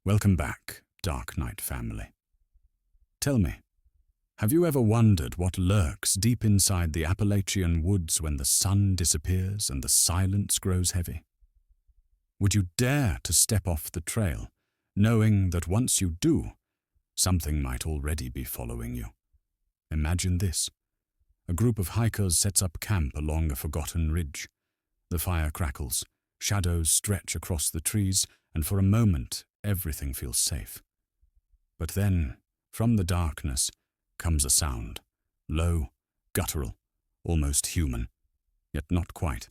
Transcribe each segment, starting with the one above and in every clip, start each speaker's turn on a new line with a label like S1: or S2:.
S1: Welcome back, Darknight family. Tell me, have you ever wondered what lurks deep inside the Appalachian woods when the sun disappears and the silence grows heavy? Would you dare to step off the trail, knowing that once you do, something might already be following you? Imagine this. A group of hikers sets up camp along a forgotten ridge. The fire crackles, shadows stretch across the trees, and for a moment, everything feels safe. But then, from the darkness, comes a sound, low, guttural, almost human, yet not quite.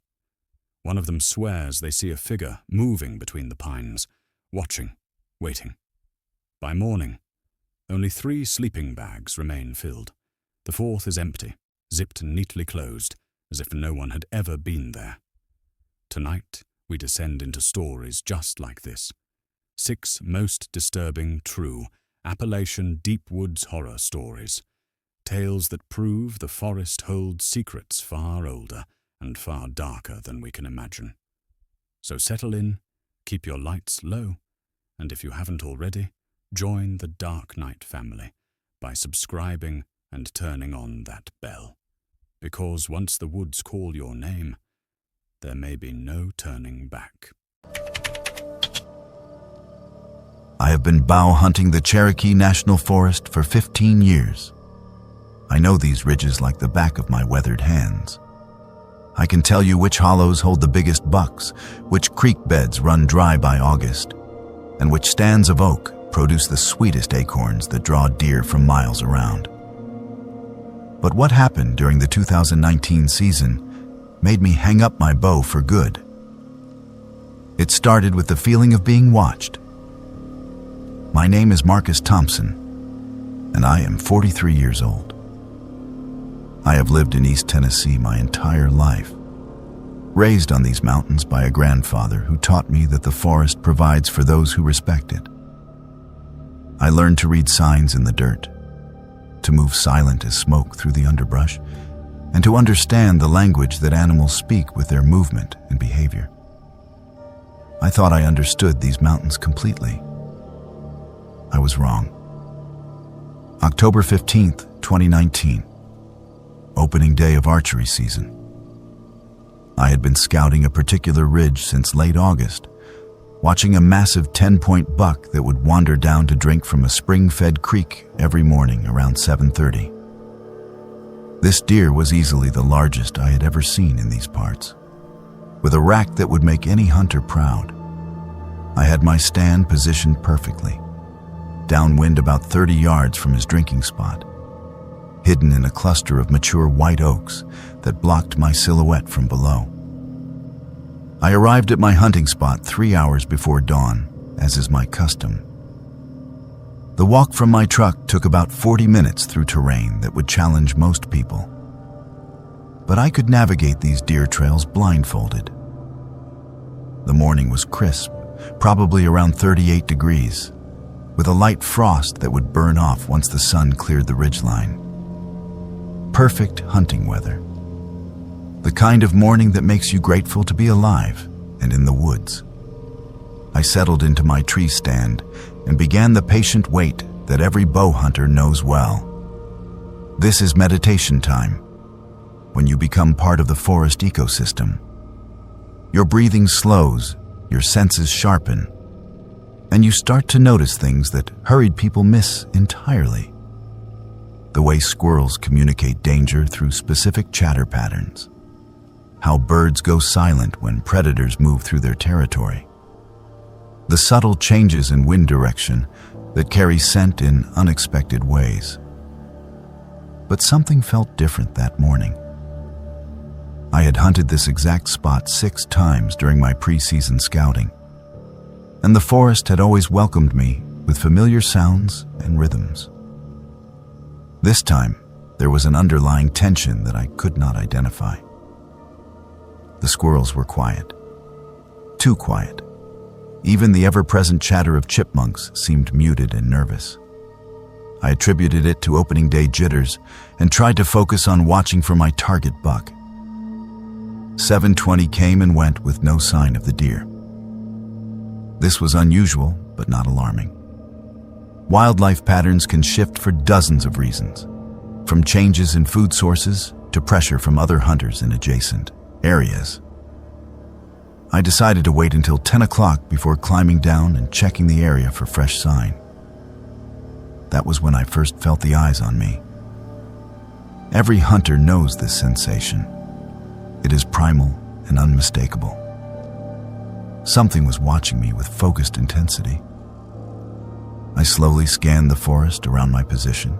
S1: One of them swears they see a figure moving between the pines, watching, waiting. By morning, only 3 sleeping bags remain filled. The 4th is empty, zipped neatly closed, as if no one had ever been there. Tonight, we descend into stories just like this. 6 most disturbing, true, Appalachian deep woods horror stories. Tales that prove the forest holds secrets far older and far darker than we can imagine. So settle in, keep your lights low, and if you haven't already, join the Darknight family by subscribing and turning on that bell. Because once the woods call your name, there may be no turning back.
S2: I have been bow hunting the Cherokee National Forest for 15 years. I know these ridges like the back of my weathered hands. I can tell you which hollows hold the biggest bucks, which creek beds run dry by August, and which stands of oak produce the sweetest acorns that draw deer from miles around. But what happened during the 2019 season made me hang up my bow for good. It started with the feeling of being watched. My name is Marcus Thompson, and I am 43 years old. I have lived in East Tennessee my entire life, raised on these mountains by a grandfather who taught me that the forest provides for those who respect it. I learned to read signs in the dirt, to move silent as smoke through the underbrush, and to understand the language that animals speak with their movement and behavior. I thought I understood these mountains completely. I was wrong. October 15th, 2019, opening day of archery season. I had been scouting a particular ridge since late August, watching a massive 10-point buck that would wander down to drink from a spring-fed creek every morning around 7:30. This deer was easily the largest I had ever seen in these parts, with a rack that would make any hunter proud. I had my stand positioned perfectly, downwind about 30 yards from his drinking spot, hidden in a cluster of mature white oaks that blocked my silhouette from below. I arrived at my hunting spot 3 hours before dawn, as is my custom. The walk from my truck took about 40 minutes through terrain that would challenge most people. But I could navigate these deer trails blindfolded. The morning was crisp, probably around 38 degrees, with a light frost that would burn off once the sun cleared the ridgeline. Perfect hunting weather. The kind of morning that makes you grateful to be alive and in the woods. I settled into my tree stand and began the patient wait that every bow hunter knows well. This is meditation time, when you become part of the forest ecosystem. Your breathing slows, your senses sharpen, and you start to notice things that hurried people miss entirely. The way squirrels communicate danger through specific chatter patterns. How birds go silent when predators move through their territory. The subtle changes in wind direction that carry scent in unexpected ways. But something felt different that morning. I had hunted this exact spot 6 times during my pre-season scouting, and the forest had always welcomed me with familiar sounds and rhythms. This time, there was an underlying tension that I could not identify. The squirrels were quiet. Too quiet. Even the ever-present chatter of chipmunks seemed muted and nervous. I attributed it to opening day jitters and tried to focus on watching for my target buck. 7:20 came and went with no sign of the deer. This was unusual but not alarming. Wildlife patterns can shift for dozens of reasons, from changes in food sources to pressure from other hunters in adjacent areas. I decided to wait until 10 o'clock before climbing down and checking the area for fresh sign. That was when I first felt the eyes on me. Every hunter knows this sensation. It is primal and unmistakable. Something was watching me with focused intensity. I slowly scanned the forest around my position,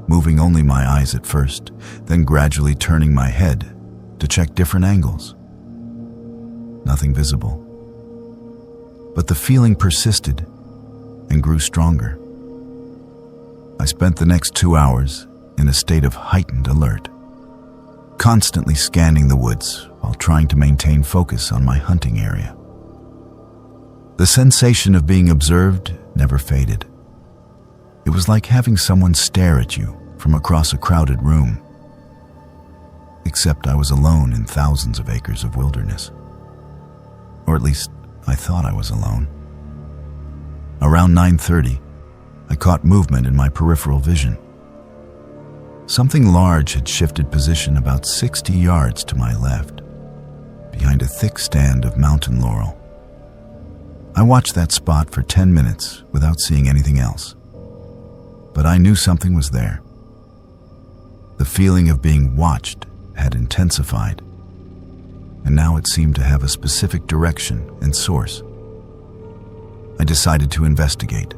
S2: moving only my eyes at first, then gradually turning my head to check different angles. Nothing visible. But the feeling persisted and grew stronger. I spent the next 2 hours in a state of heightened alert, constantly scanning the woods while trying to maintain focus on my hunting area. The sensation of being observed never faded. It was like having someone stare at you from across a crowded room. Except I was alone in thousands of acres of wilderness. Or at least, I thought I was alone. Around 9:30, I caught movement in my peripheral vision. Something large had shifted position about 60 yards to my left, behind a thick stand of mountain laurel. I watched that spot for 10 minutes without seeing anything else. But I knew something was there. The feeling of being watched had intensified, and now it seemed to have a specific direction and source. I decided to investigate.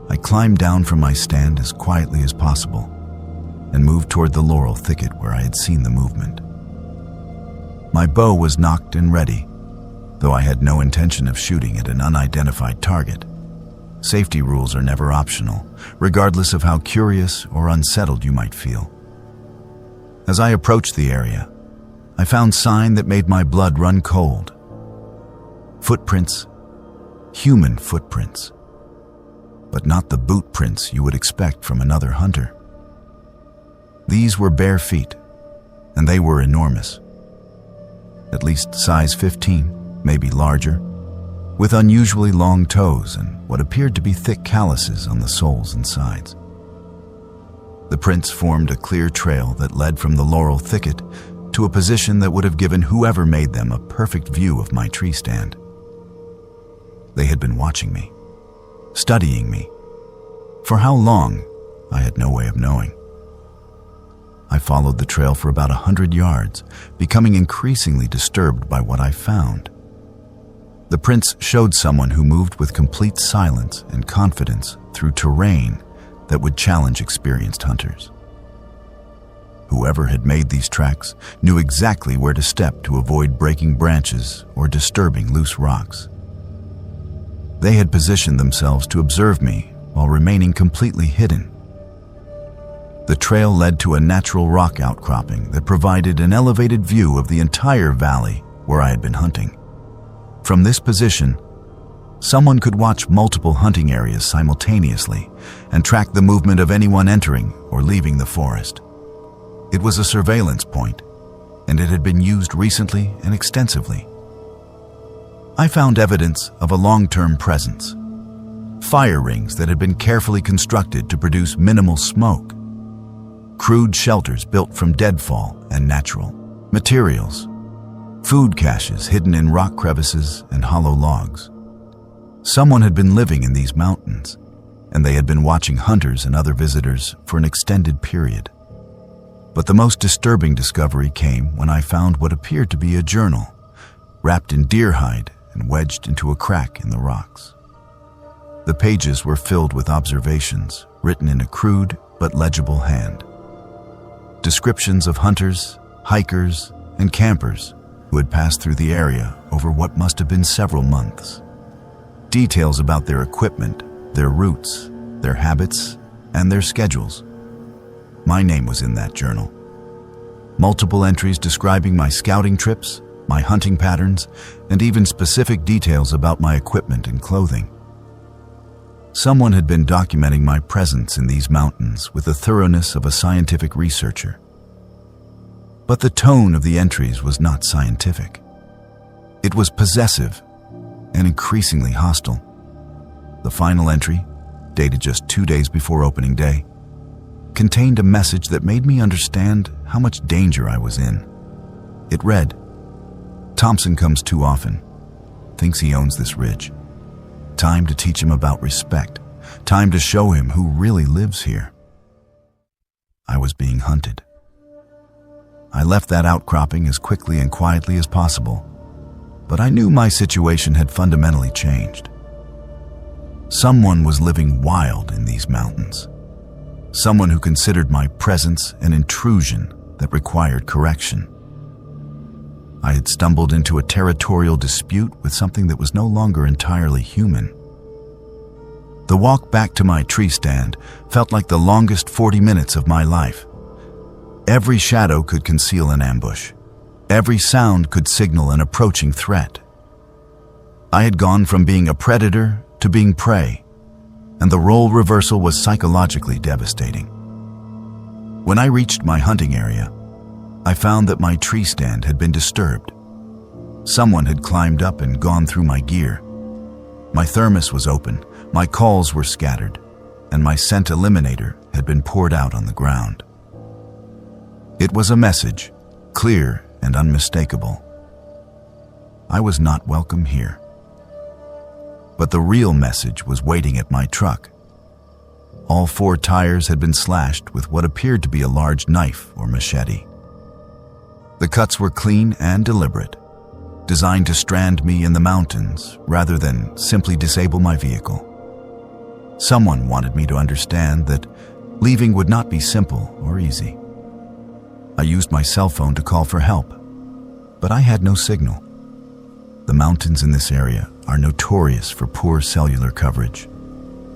S2: I climbed down from my stand as quietly as possible and moved toward the laurel thicket where I had seen the movement. My bow was nocked and ready, though I had no intention of shooting at an unidentified target. Safety rules are never optional, regardless of how curious or unsettled you might feel. As I approached the area, I found sign that made my blood run cold. Footprints, human footprints, but not the boot prints you would expect from another hunter. These were bare feet, and they were enormous. At least size 15, maybe larger, with unusually long toes and what appeared to be thick calluses on the soles and sides. The prints formed a clear trail that led from the laurel thicket to a position that would have given whoever made them a perfect view of my tree stand. They had been watching me, studying me. For how long, I had no way of knowing. I followed the trail for about 100 yards, becoming increasingly disturbed by what I found. The prints showed someone who moved with complete silence and confidence through terrain that would challenge experienced hunters. Whoever had made these tracks knew exactly where to step to avoid breaking branches or disturbing loose rocks. They had positioned themselves to observe me while remaining completely hidden. The trail led to a natural rock outcropping that provided an elevated view of the entire valley where I had been hunting. From this position, someone could watch multiple hunting areas simultaneously and track the movement of anyone entering or leaving the forest. It was a surveillance point, and it had been used recently and extensively. I found evidence of a long-term presence. Fire rings that had been carefully constructed to produce minimal smoke. Crude shelters built from deadfall and natural materials. Food caches hidden in rock crevices and hollow logs. Someone had been living in these mountains, and they had been watching hunters and other visitors for an extended period. But the most disturbing discovery came when I found what appeared to be a journal, wrapped in deer hide and wedged into a crack in the rocks. The pages were filled with observations written in a crude but legible hand. Descriptions of hunters, hikers, and campers who had passed through the area over what must have been several months. Details about their equipment, their routes, their habits, and their schedules. My name was in that journal. Multiple entries describing my scouting trips, my hunting patterns, and even specific details about my equipment and clothing. Someone had been documenting my presence in these mountains with the thoroughness of a scientific researcher. But the tone of the entries was not scientific. It was possessive, and increasingly hostile. The final entry, dated just 2 days before opening day, contained a message that made me understand how much danger I was in. It read, "Thompson comes too often. Thinks he owns this ridge. Time to teach him about respect. Time to show him who really lives here." I was being hunted. I left that outcropping as quickly and quietly as possible, but I knew my situation had fundamentally changed. Someone was living wild in these mountains. Someone who considered my presence an intrusion that required correction. I had stumbled into a territorial dispute with something that was no longer entirely human. The walk back to my tree stand felt like the longest 40 minutes of my life. Every shadow could conceal an ambush. Every sound could signal an approaching threat. I had gone from being a predator to being prey, and the role reversal was psychologically devastating. When I reached my hunting area, I found that my tree stand had been disturbed. Someone had climbed up and gone through my gear. My thermos was open, my calls were scattered, and my scent eliminator had been poured out on the ground. It was a message, clear and unmistakable. I was not welcome here. But the real message was waiting at my truck. All 4 tires had been slashed with what appeared to be a large knife or machete. The cuts were clean and deliberate, designed to strand me in the mountains rather than simply disable my vehicle. Someone wanted me to understand that leaving would not be simple or easy. I used my cell phone to call for help, but I had no signal. The mountains in this area are notorious for poor cellular coverage,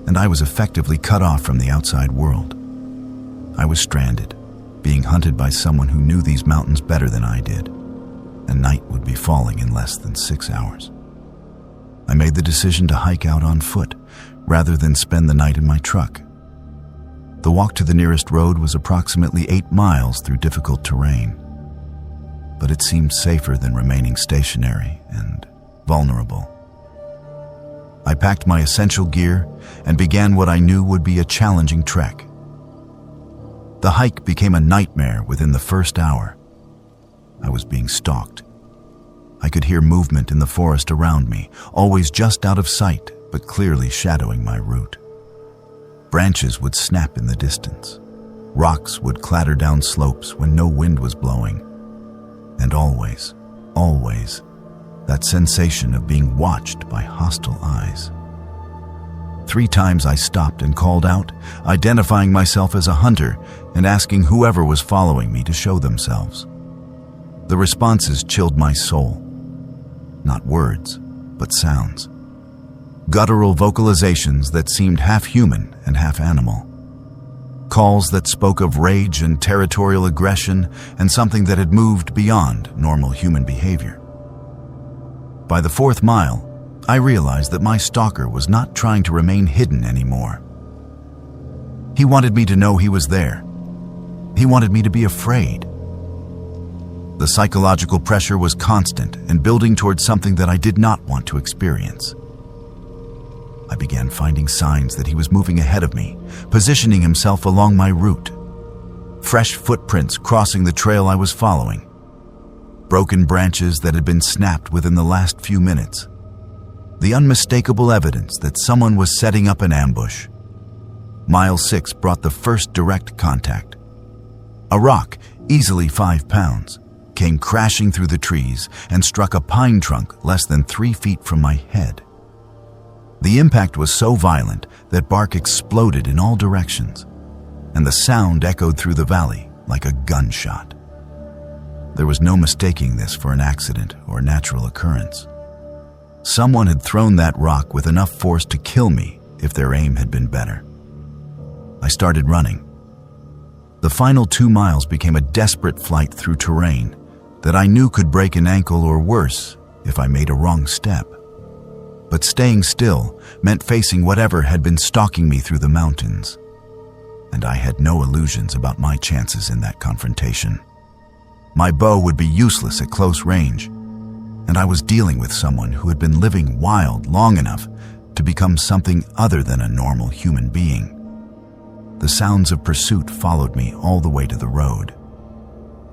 S2: and I was effectively cut off from the outside world. I was stranded, being hunted by someone who knew these mountains better than I did, and night would be falling in less than 6 hours. I made the decision to hike out on foot rather than spend the night in my truck. The walk to the nearest road was approximately 8 miles through difficult terrain, but it seemed safer than remaining stationary and vulnerable. I packed my essential gear and began what I knew would be a challenging trek. The hike became a nightmare within the first hour. I was being stalked. I could hear movement in the forest around me, always just out of sight, but clearly shadowing my route. Branches would snap in the distance. Rocks would clatter down slopes when no wind was blowing. And always, that sensation of being watched by hostile eyes. 3 times I stopped and called out, identifying myself as a hunter and asking whoever was following me to show themselves. The responses chilled my soul. Not words, but sounds. Guttural vocalizations that seemed half human and half animal. Calls that spoke of rage and territorial aggression and something that had moved beyond normal human behavior. By the 4th mile, I realized that my stalker was not trying to remain hidden anymore. He wanted me to know he was there. He wanted me to be afraid. The psychological pressure was constant and building towards something that I did not want to experience. I began finding signs that he was moving ahead of me, positioning himself along my route. Fresh footprints crossing the trail I was following. Broken branches that had been snapped within the last few minutes. The unmistakable evidence that someone was setting up an ambush. Mile 6 brought the first direct contact. A rock, easily 5 pounds, came crashing through the trees and struck a pine trunk less than 3 feet from my head. The impact was so violent that bark exploded in all directions, and the sound echoed through the valley like a gunshot. There was no mistaking this for an accident or natural occurrence. Someone had thrown that rock with enough force to kill me if their aim had been better. I started running. The final 2 miles became a desperate flight through terrain that I knew could break an ankle or worse if I made a wrong step. But staying still meant facing whatever had been stalking me through the mountains. And I had no illusions about my chances in that confrontation. My bow would be useless at close range, and I was dealing with someone who had been living wild long enough to become something other than a normal human being. The sounds of pursuit followed me all the way to the road.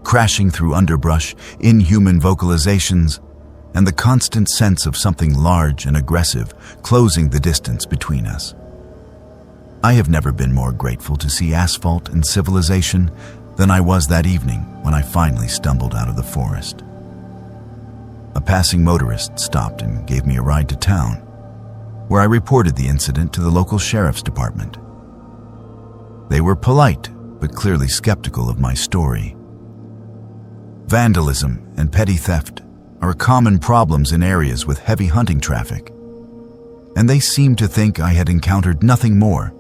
S2: Crashing through underbrush, inhuman vocalizations, and the constant sense of something large and aggressive closing the distance between us. I have never been more grateful to see asphalt and civilization than I was that evening when I finally stumbled out of the forest. A passing motorist stopped and gave me a ride to town, where I reported the incident to the local sheriff's department. They were polite, but clearly skeptical of my story. Vandalism and petty theft are common problems in areas with heavy hunting traffic, and they seemed to think I had encountered nothing more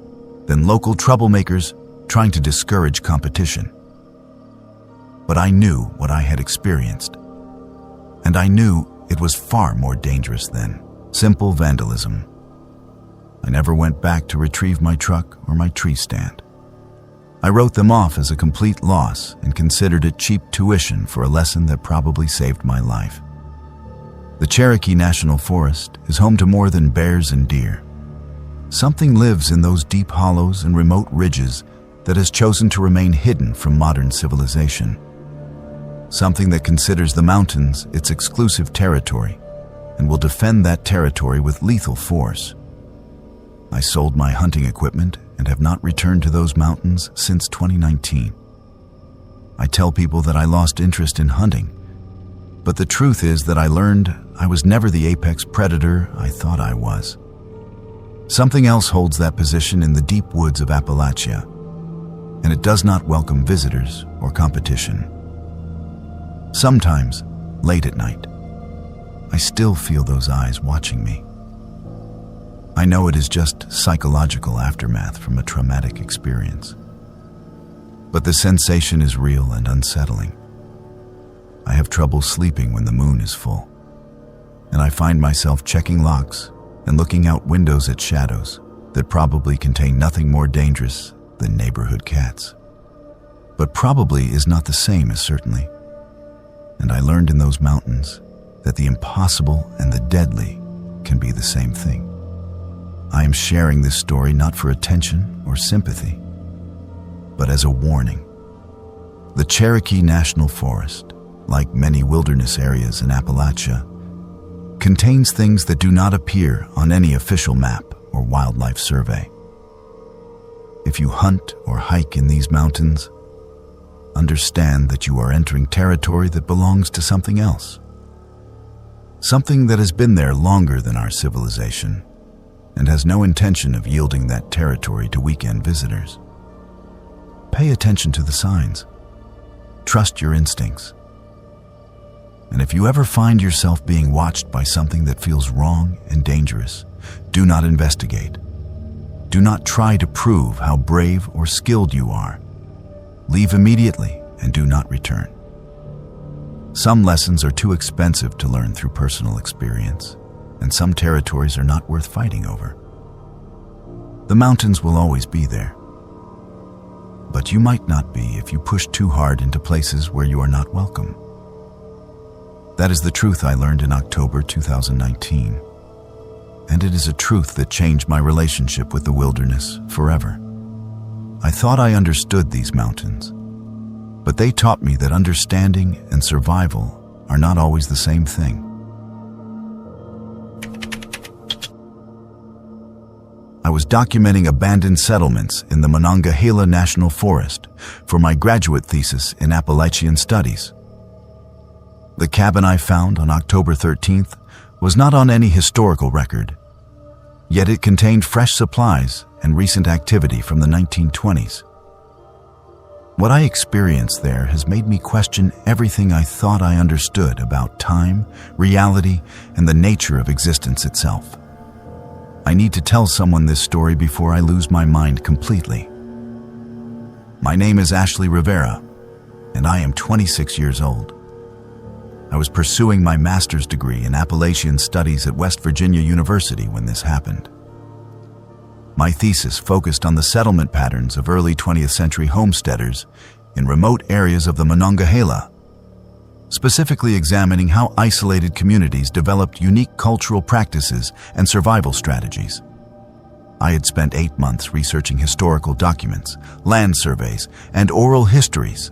S2: than local troublemakers trying to discourage competition. But I knew what I had experienced, and I knew it was far more dangerous than simple vandalism. I never went back to retrieve my truck or my tree stand. I wrote them off as a complete loss and considered it cheap tuition for a lesson that probably saved my life. The Cherokee National Forest is home to more than bears and deer. Something lives in those deep hollows and remote ridges that has chosen to remain hidden from modern civilization. Something that considers the mountains its exclusive territory and will defend that territory with lethal force. I sold my hunting equipment and have not returned to those mountains since 2019. I tell people that I lost interest in hunting, but the truth is that I learned I was never the apex predator I thought I was. Something else holds that position in the deep woods of Appalachia, and it does not welcome visitors or competition. Sometimes, late at night, I still feel those eyes watching me. I know it is just psychological aftermath from a traumatic experience, but the sensation is real and unsettling. I have trouble sleeping when the moon is full, and I find myself checking locks and looking out windows at shadows that probably contain nothing more dangerous than neighborhood cats. But probably is not the same as certainly, and I learned in those mountains that the impossible and the deadly can be the same thing. I am sharing this story not for attention or sympathy, but as a warning. The Cherokee National Forest, like many wilderness areas in Appalachia, contains things that do not appear on any official map or wildlife survey. If you hunt or hike in these mountains, understand that you are entering territory that belongs to something else. Something that has been there longer than our civilization and has no intention of yielding that territory to weekend visitors. Pay attention to the signs. Trust your instincts. And if you ever find yourself being watched by something that feels wrong and dangerous, do not investigate. Do not try to prove how brave or skilled you are. Leave immediately and do not return. Some lessons are too expensive to learn through personal experience, and some territories are not worth fighting over. The mountains will always be there, but you might not be if you push too hard into places where you are not welcome. That is the truth I learned in October 2019, and it is a truth that changed my relationship with the wilderness forever. I thought I understood these mountains, but they taught me that understanding and survival are not always the same thing. I was documenting abandoned settlements in the Monongahela National Forest for my graduate thesis in Appalachian Studies. The cabin I found on October 13th was not on any historical record, yet it contained fresh supplies and recent activity from the 1920s. What I experienced there has made me question everything I thought I understood about time, reality, and the nature of existence itself. I need to tell someone this story before I lose my mind completely. My name is Ashley Rivera, and I am 26 years old. I was pursuing my master's degree in Appalachian Studies at West Virginia University when this happened. My thesis focused on the settlement patterns of early 20th century homesteaders in remote areas of the Monongahela. specifically examining how isolated communities developed unique cultural practices and survival strategies. I had spent 8 months researching historical documents, land surveys, and oral histories,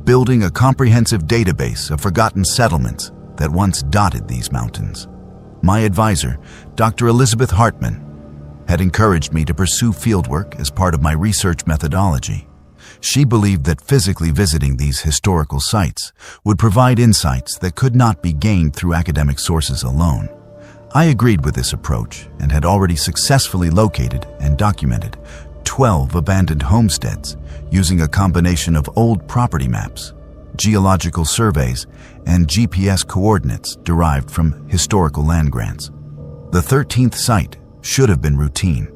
S2: building a comprehensive database of forgotten settlements that once dotted these mountains. My advisor, Dr. Elizabeth Hartman, had encouraged me to pursue fieldwork as part of my research methodology. She believed that physically visiting these historical sites would provide insights that could not be gained through academic sources alone. I agreed with this approach and had already successfully located and documented 12 abandoned homesteads using a combination of old property maps, geological surveys, and GPS coordinates derived from historical land grants. The 13th site should have been routine.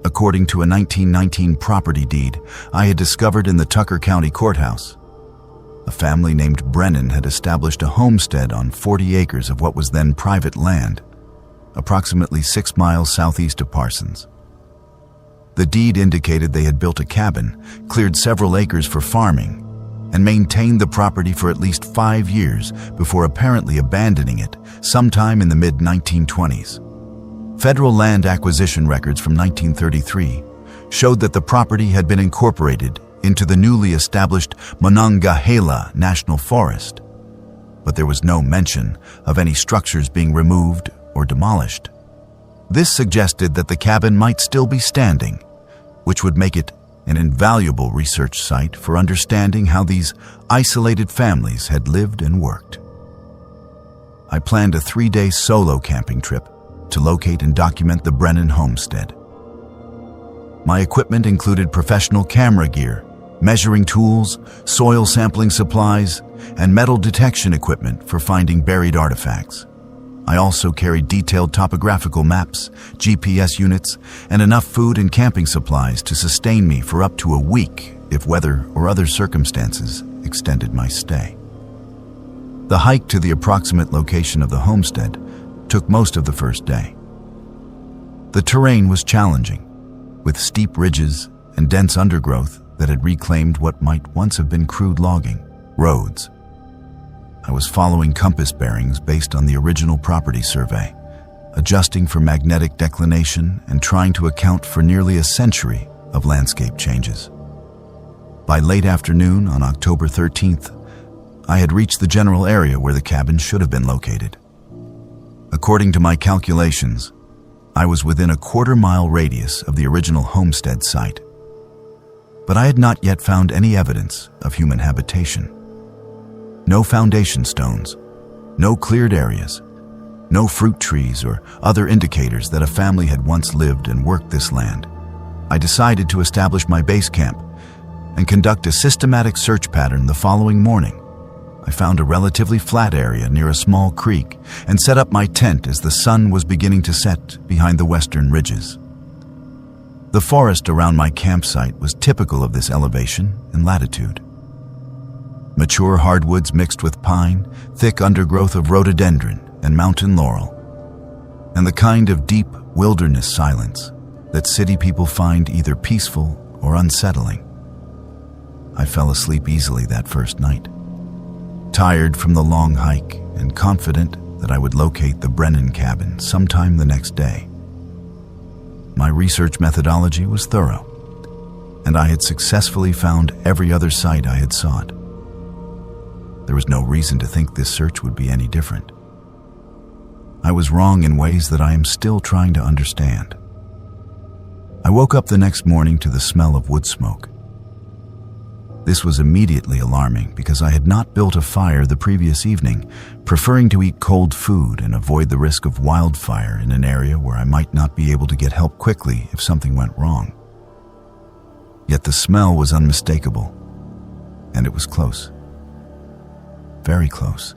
S2: According to a 1919 property deed I had discovered in the Tucker County Courthouse, a family named Brennan had established a homestead on 40 acres of what was then private land, approximately 6 miles southeast of Parsons. The deed indicated they had built a cabin, cleared several acres for farming, and maintained the property for at least 5 years before apparently abandoning it sometime in the mid-1920s. Federal land acquisition records from 1933 showed that the property had been incorporated into the newly established Monongahela National Forest, but there was no mention of any structures being removed or demolished. This suggested that the cabin might still be standing, which would make it an invaluable research site for understanding how these isolated families had lived and worked. I planned a 3-day solo camping trip to locate and document the Brennan homestead. My equipment included professional camera gear, measuring tools, soil sampling supplies, and metal detection equipment for finding buried artifacts. I also carried detailed topographical maps, GPS units, and enough food and camping supplies to sustain me for up to a week if weather or other circumstances extended my stay. The hike to the approximate location of the homestead took most of the first day. The terrain was challenging, with steep ridges and dense undergrowth that had reclaimed what might once have been crude logging roads. I was following compass bearings based on the original property survey, adjusting for magnetic declination and trying to account for nearly a century of landscape changes. By late afternoon on October 13th, I had reached the general area where the cabin should have been located. According to my calculations, I was within a quarter-mile radius of the original homestead site, but I had not yet found any evidence of human habitation. No foundation stones, no cleared areas, no fruit trees or other indicators that a family had once lived and worked this land. I decided to establish my base camp and conduct a systematic search pattern the following morning. I found a relatively flat area near a small creek and set up my tent as the sun was beginning to set behind the western ridges. The forest around my campsite was typical of this elevation and latitude. Mature hardwoods mixed with pine, thick undergrowth of rhododendron and mountain laurel, and the kind of deep wilderness silence that city people find either peaceful or unsettling. I fell asleep easily that first night, tired from the long hike and confident that I would locate the Brennan cabin sometime the next day. My research methodology was thorough, and I had successfully found every other site I had sought. There was no reason to think this search would be any different. I was wrong in ways that I am still trying to understand. I woke up the next morning to the smell of wood smoke. This was immediately alarming because I had not built a fire the previous evening, preferring to eat cold food and avoid the risk of wildfire in an area where I might not be able to get help quickly if something went wrong. Yet the smell was unmistakable, and it was close. Very close.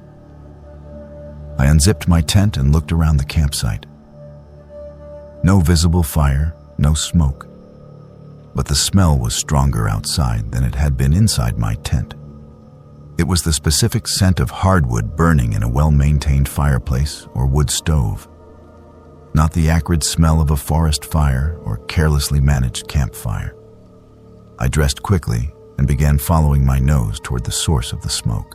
S2: I unzipped my tent and looked around the campsite. No visible fire, no smoke. But the smell was stronger outside than it had been inside my tent. It was the specific scent of hardwood burning in a well-maintained fireplace or wood stove, not the acrid smell of a forest fire or carelessly managed campfire. I dressed quickly and began following my nose toward the source of the smoke.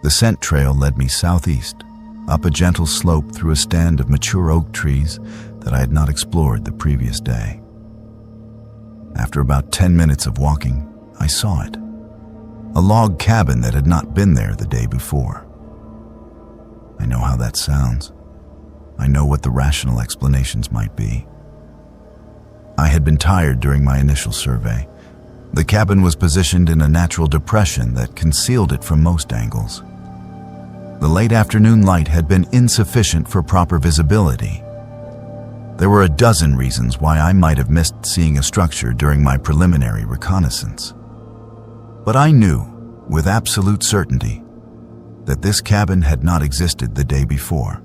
S2: The scent trail led me southeast, up a gentle slope through a stand of mature oak trees that I had not explored the previous day. After about 10 minutes of walking, I saw it. A log cabin that had not been there the day before. I know how that sounds. I know what the rational explanations might be. I had been tired during my initial survey. The cabin was positioned in a natural depression that concealed it from most angles. The late afternoon light had been insufficient for proper visibility. There were a dozen reasons why I might have missed seeing a structure during my preliminary reconnaissance. But I knew, with absolute certainty, that this cabin had not existed the day before.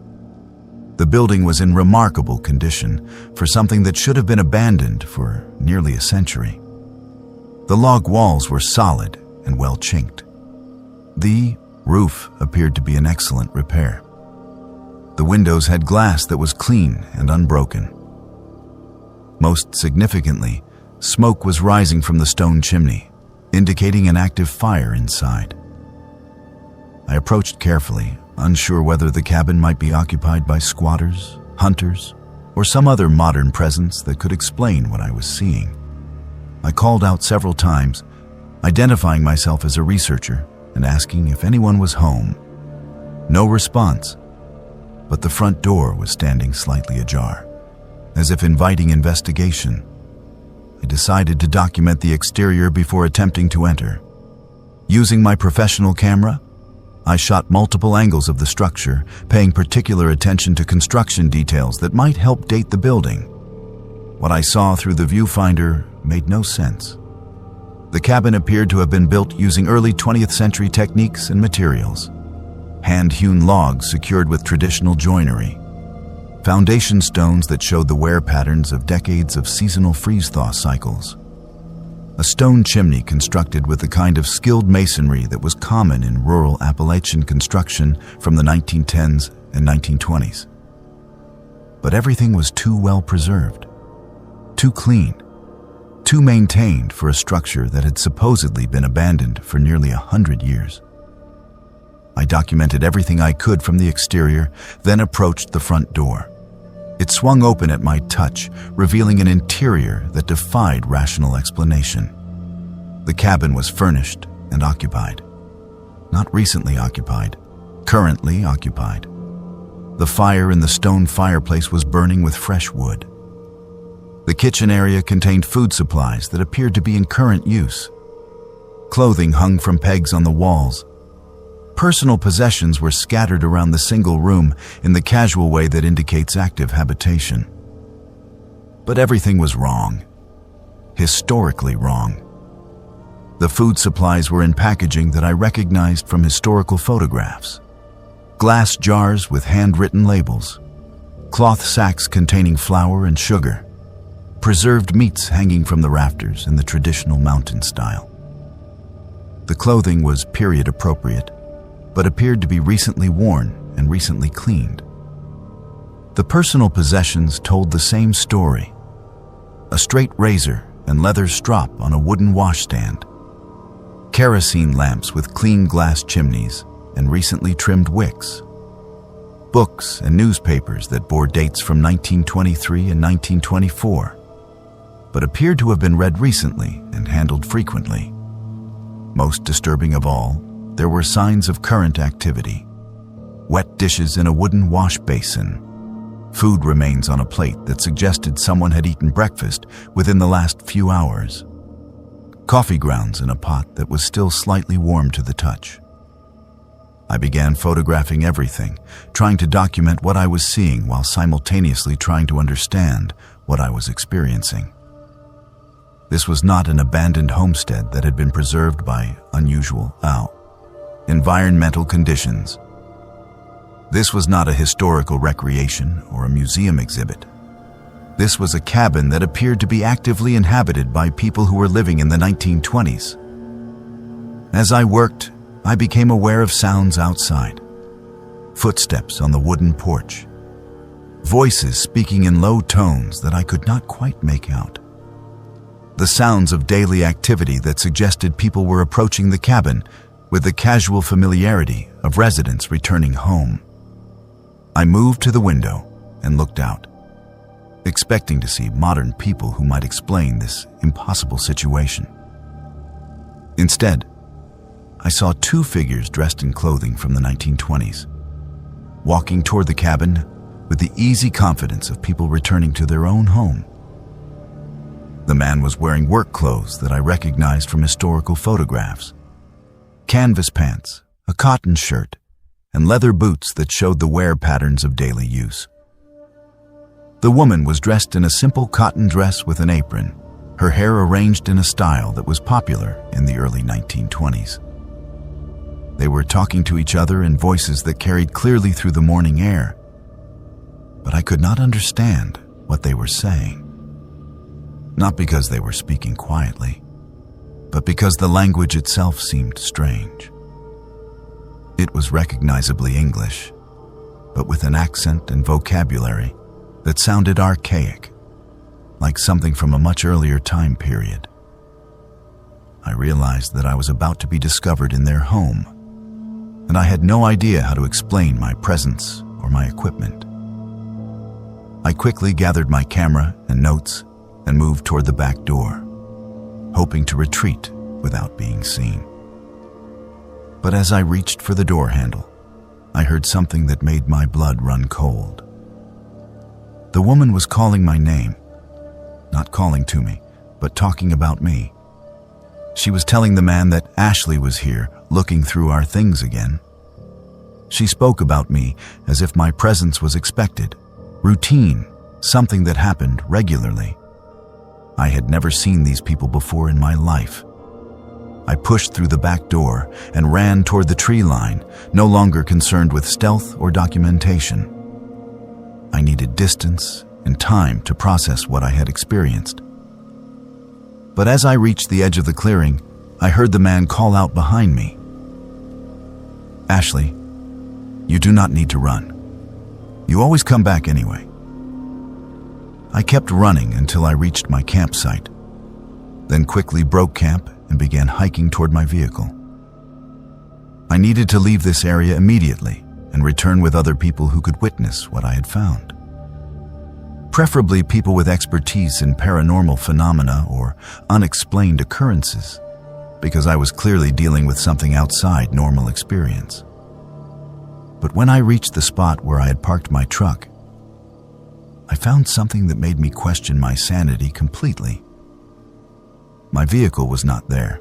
S2: The building was in remarkable condition for something that should have been abandoned for nearly a century. The log walls were solid and well chinked. The roof appeared to be in excellent repair. The windows had glass that was clean and unbroken. Most significantly, smoke was rising from the stone chimney, indicating an active fire inside. I approached carefully, unsure whether the cabin might be occupied by squatters, hunters, or some other modern presence that could explain what I was seeing. I called out several times, identifying myself as a researcher and asking if anyone was home. No response, but the front door was standing slightly ajar, as if inviting investigation. I decided to document the exterior before attempting to enter. Using my professional camera, I shot multiple angles of the structure, paying particular attention to construction details that might help date the building. What I saw through the viewfinder made no sense. The cabin appeared to have been built using early 20th century techniques and materials. Hand-hewn logs secured with traditional joinery. Foundation stones that showed the wear patterns of decades of seasonal freeze-thaw cycles. A stone chimney constructed with the kind of skilled masonry that was common in rural Appalachian construction from the 1910s and 1920s. But everything was too well preserved, too clean, too maintained for a structure that had supposedly been abandoned for nearly 100 years. I documented everything I could from the exterior, then approached the front door. It swung open at my touch, revealing an interior that defied rational explanation. The cabin was furnished and occupied. Not recently occupied, currently occupied. The fire in the stone fireplace was burning with fresh wood. The kitchen area contained food supplies that appeared to be in current use. Clothing hung from pegs on the walls. Personal possessions were scattered around the single room in the casual way that indicates active habitation. But everything was wrong. Historically wrong. The food supplies were in packaging that I recognized from historical photographs. Glass jars with handwritten labels. Cloth sacks containing flour and sugar. Preserved meats hanging from the rafters in the traditional mountain style. The clothing was period appropriate, but appeared to be recently worn and recently cleaned. The personal possessions told the same story. A straight razor and leather strop on a wooden washstand. Kerosene lamps with clean glass chimneys and recently trimmed wicks. Books and newspapers that bore dates from 1923 and 1924, but appeared to have been read recently and handled frequently. Most disturbing of all, there were signs of current activity. Wet dishes in a wooden wash basin. Food remains on a plate that suggested someone had eaten breakfast within the last few hours. Coffee grounds in a pot that was still slightly warm to the touch. I began photographing everything, trying to document what I was seeing while simultaneously trying to understand what I was experiencing. This was not an abandoned homestead that had been preserved by unusual environmental conditions. This was not a historical recreation or a museum exhibit. This was a cabin that appeared to be actively inhabited by people who were living in the 1920s. As I worked, I became aware of sounds outside. Footsteps on the wooden porch. Voices speaking in low tones that I could not quite make out. The sounds of daily activity that suggested people were approaching the cabin, with the casual familiarity of residents returning home. I moved to the window and looked out, expecting to see modern people who might explain this impossible situation. Instead, I saw two figures dressed in clothing from the 1920s, walking toward the cabin with the easy confidence of people returning to their own home. The man was wearing work clothes that I recognized from historical photographs: canvas pants, a cotton shirt, and leather boots that showed the wear patterns of daily use. The woman was dressed in a simple cotton dress with an apron, her hair arranged in a style that was popular in the early 1920s. They were talking to each other in voices that carried clearly through the morning air, but I could not understand what they were saying. Not because they were speaking quietly, but because the language itself seemed strange. It was recognizably English, but with an accent and vocabulary that sounded archaic, like something from a much earlier time period. I realized that I was about to be discovered in their home, and I had no idea how to explain my presence or my equipment. I quickly gathered my camera and notes and moved toward the back door, hoping to retreat without being seen. But as I reached for the door handle, I heard something that made my blood run cold. The woman was calling my name, not calling to me, but talking about me. She was telling the man that Ashley was here, looking through our things again. She spoke about me as if my presence was expected, routine, something that happened regularly. I had never seen these people before in my life. I pushed through the back door and ran toward the tree line, no longer concerned with stealth or documentation. I needed distance and time to process what I had experienced. But as I reached the edge of the clearing, I heard the man call out behind me, "Ashley, you do not need to run. You always come back anyway." I kept running until I reached my campsite, then quickly broke camp and began hiking toward my vehicle. I needed to leave this area immediately and return with other people who could witness what I had found. Preferably people with expertise in paranormal phenomena or unexplained occurrences, because I was clearly dealing with something outside normal experience. But when I reached the spot where I had parked my truck, I found something that made me question my sanity completely. My vehicle was not there.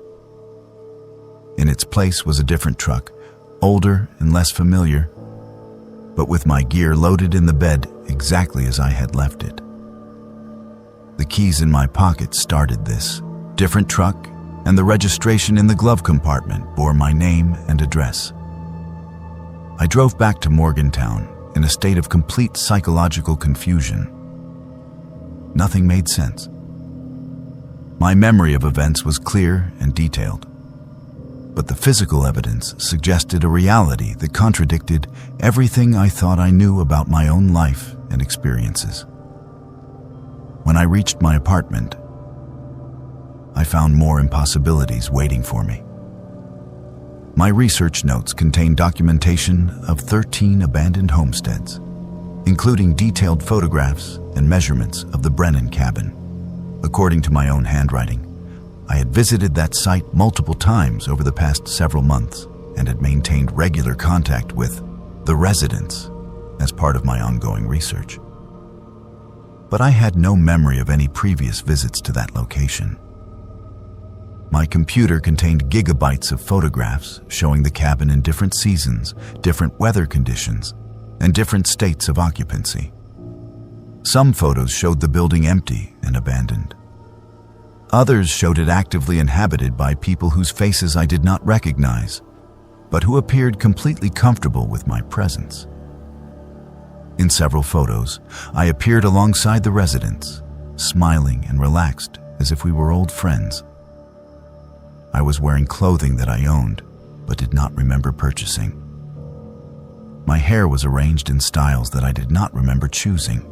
S2: In its place was a different truck, older and less familiar, but with my gear loaded in the bed exactly as I had left it. The keys in my pocket started this different truck, and the registration in the glove compartment bore my name and address. I drove back to Morgantown in a state of complete psychological confusion. Nothing made sense. My memory of events was clear and detailed, but the physical evidence suggested a reality that contradicted everything I thought I knew about my own life and experiences. When I reached my apartment, I found more impossibilities waiting for me. My research notes contained documentation of 13 abandoned homesteads, including detailed photographs and measurements of the Brennan cabin. According to my own handwriting, I had visited that site multiple times over the past several months and had maintained regular contact with the residents as part of my ongoing research. But I had no memory of any previous visits to that location. My computer contained gigabytes of photographs showing the cabin in different seasons, different weather conditions, and different states of occupancy. Some photos showed the building empty and abandoned. Others showed it actively inhabited by people whose faces I did not recognize, but who appeared completely comfortable with my presence. In several photos, I appeared alongside the residents, smiling and relaxed as if we were old friends. I was wearing clothing that I owned, but did not remember purchasing. My hair was arranged in styles that I did not remember choosing.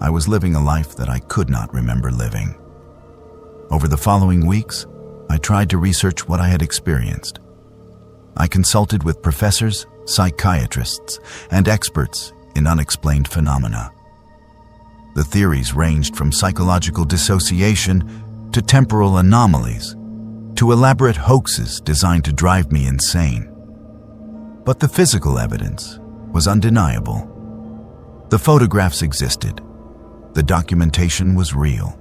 S2: I was living a life that I could not remember living. Over the following weeks, I tried to research what I had experienced, I consulted with professors, psychiatrists, and experts in unexplained phenomena. The theories ranged from psychological dissociation to temporal anomalies to elaborate hoaxes designed to drive me insane. But the physical evidence was undeniable. The photographs existed. The documentation was real.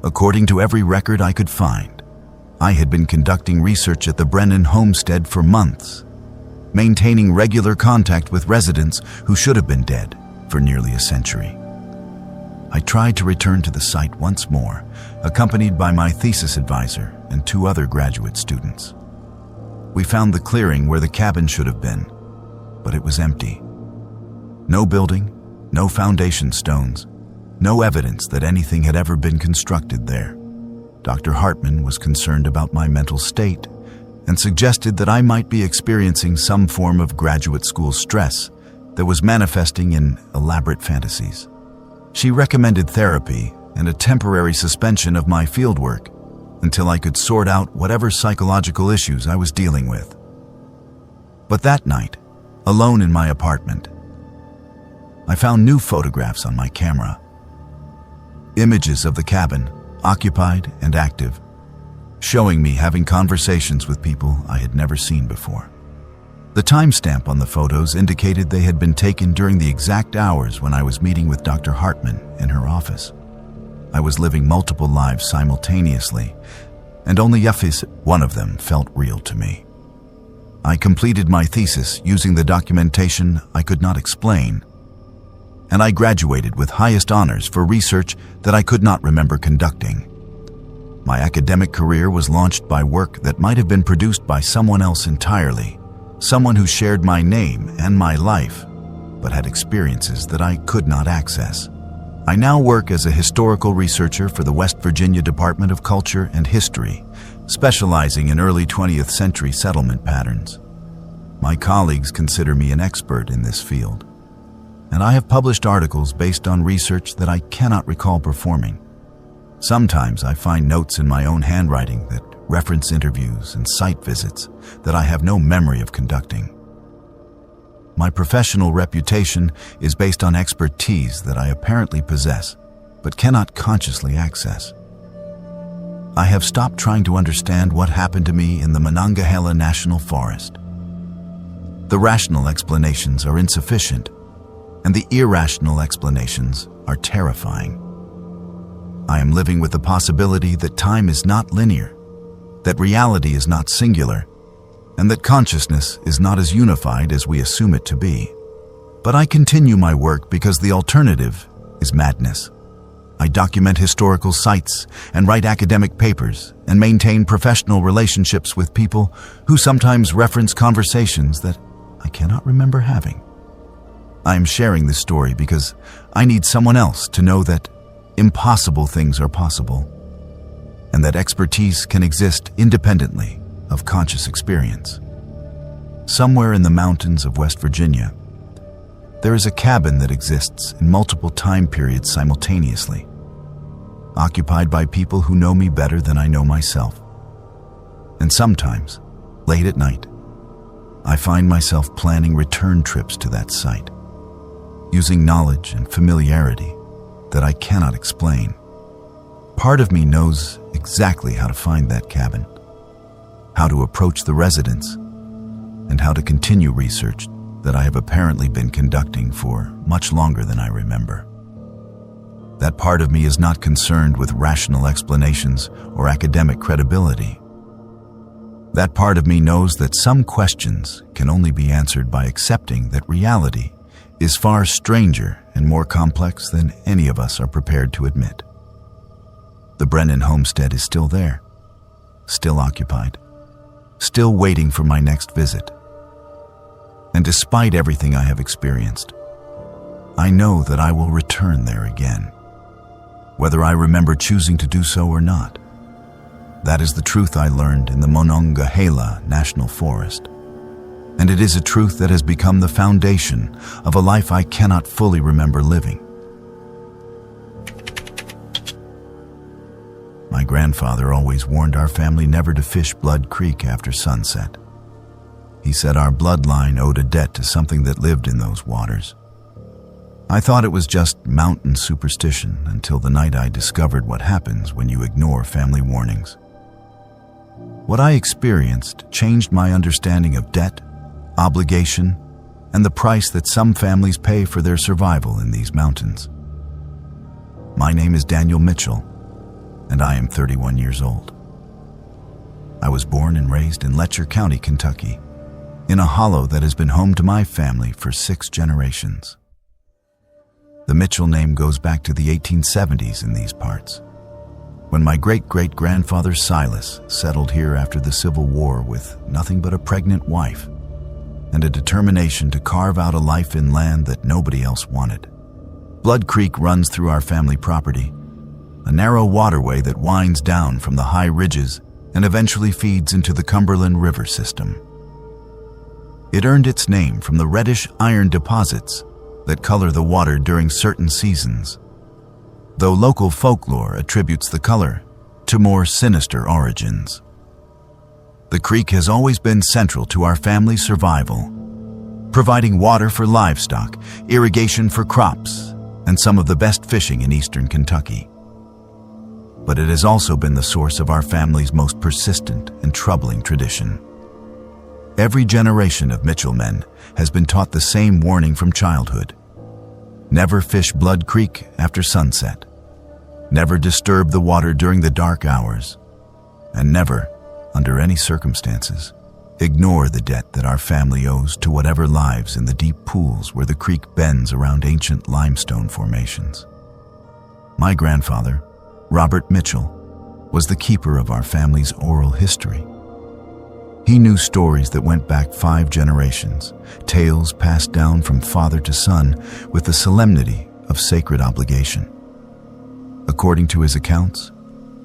S2: According to every record I could find, I had been conducting research at the Brennan homestead for months, maintaining regular contact with residents who should have been dead for nearly a century. I tried to return to the site once more, accompanied by my thesis advisor and 2 other graduate students. We found the clearing where the cabin should have been, but it was empty. No building, no foundation stones, no evidence that anything had ever been constructed there. Dr. Hartman was concerned about my mental state and suggested that I might be experiencing some form of graduate school stress that was manifesting in elaborate fantasies. She recommended therapy and a temporary suspension of my fieldwork until I could sort out whatever psychological issues I was dealing with. But that night, alone in my apartment, I found new photographs on my camera. Images of the cabin, occupied and active, showing me having conversations with people I had never seen before. The timestamp on the photos indicated they had been taken during the exact hours when I was meeting with Dr. Hartman in her office. I was living multiple lives simultaneously, and only one of them felt real to me. I completed my thesis using the documentation I could not explain, and I graduated with highest honors for research that I could not remember conducting. My academic career was launched by work that might have been produced by someone else entirely, someone who shared my name and my life, but had experiences that I could not access. I now work as a historical researcher for the West Virginia Department of Culture and History, specializing in early 20th century settlement patterns. My colleagues consider me an expert in this field, and I have published articles based on research that I cannot recall performing. Sometimes I find notes in my own handwriting that reference interviews and site visits that I have no memory of conducting. My professional reputation is based on expertise that I apparently possess, but cannot consciously access. I have stopped trying to understand what happened to me in the Monongahela National Forest. The rational explanations are insufficient, and the irrational explanations are terrifying. I am living with the possibility that time is not linear, that reality is not singular, and that consciousness is not as unified as we assume it to be. But I continue my work because the alternative is madness. I document historical sites and write academic papers and maintain professional relationships with people who sometimes reference conversations that I cannot remember having. I am sharing this story because I need someone else to know that impossible things are possible, and that expertise can exist independently of conscious experience. Somewhere in the mountains of West Virginia, there is a cabin that exists in multiple time periods simultaneously, occupied by people who know me better than I know myself. And sometimes, late at night, I find myself planning return trips to that site, using knowledge and familiarity that I cannot explain. Part of me knows exactly how to find that cabin, how to approach the residents, and how to continue research that I have apparently been conducting for much longer than I remember. That part of me is not concerned with rational explanations or academic credibility. That part of me knows that some questions can only be answered by accepting that reality is far stranger and more complex than any of us are prepared to admit. The Brennan homestead is still there, still occupied, still waiting for my next visit. And despite everything I have experienced, I know that I will return there again, whether I remember choosing to do so or not. That is the truth I learned in the Monongahela National Forest, and it is a truth that has become the foundation of a life I cannot fully remember living. My grandfather always warned our family never to fish Blood Creek after sunset. He said our bloodline owed a debt to something that lived in those waters. I thought it was just mountain superstition until the night I discovered what happens when you ignore family warnings. What I experienced changed my understanding of debt, obligation, and the price that some families pay for their survival in these mountains. My name is Daniel Mitchell, and I am 31 years old. I was born and raised in Letcher County, Kentucky, in a hollow that has been home to my family for 6 generations. The Mitchell name goes back to the 1870s in these parts, when my great-great-grandfather Silas settled here after the Civil War with nothing but a pregnant wife and a determination to carve out a life in land that nobody else wanted. Blood Creek runs through our family property, a narrow waterway that winds down from the high ridges and eventually feeds into the Cumberland River system. It earned its name from the reddish iron deposits that color the water during certain seasons, though local folklore attributes the color to more sinister origins. The creek has always been central to our family's survival, providing water for livestock, irrigation for crops, and some of the best fishing in eastern Kentucky. But it has also been the source of our family's most persistent and troubling tradition. Every generation of Mitchell men has been taught the same warning from childhood. Never fish Blood Creek after sunset. Never disturb the water during the dark hours. And never, under any circumstances, ignore the debt that our family owes to whatever lives in the deep pools where the creek bends around ancient limestone formations. My grandfather, Robert Mitchell, was the keeper of our family's oral history. He knew stories that went back 5 generations, tales passed down from father to son with the solemnity of sacred obligation. According to his accounts,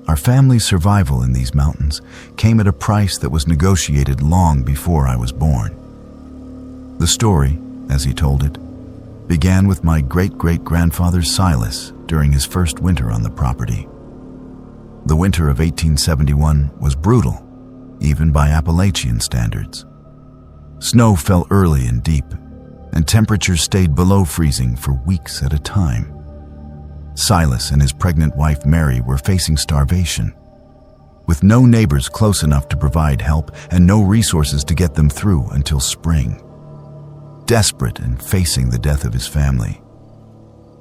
S2: our family's survival in these mountains came at a price that was negotiated long before I was born. The story, as he told it, began with my great-great-grandfather Silas during his first winter on the property. The winter of 1871 was brutal, even by Appalachian standards. Snow fell early and deep, and temperatures stayed below freezing for weeks at a time. Silas and his pregnant wife Mary were facing starvation, with no neighbors close enough to provide help and no resources to get them through until spring. Desperate and facing the death of his family,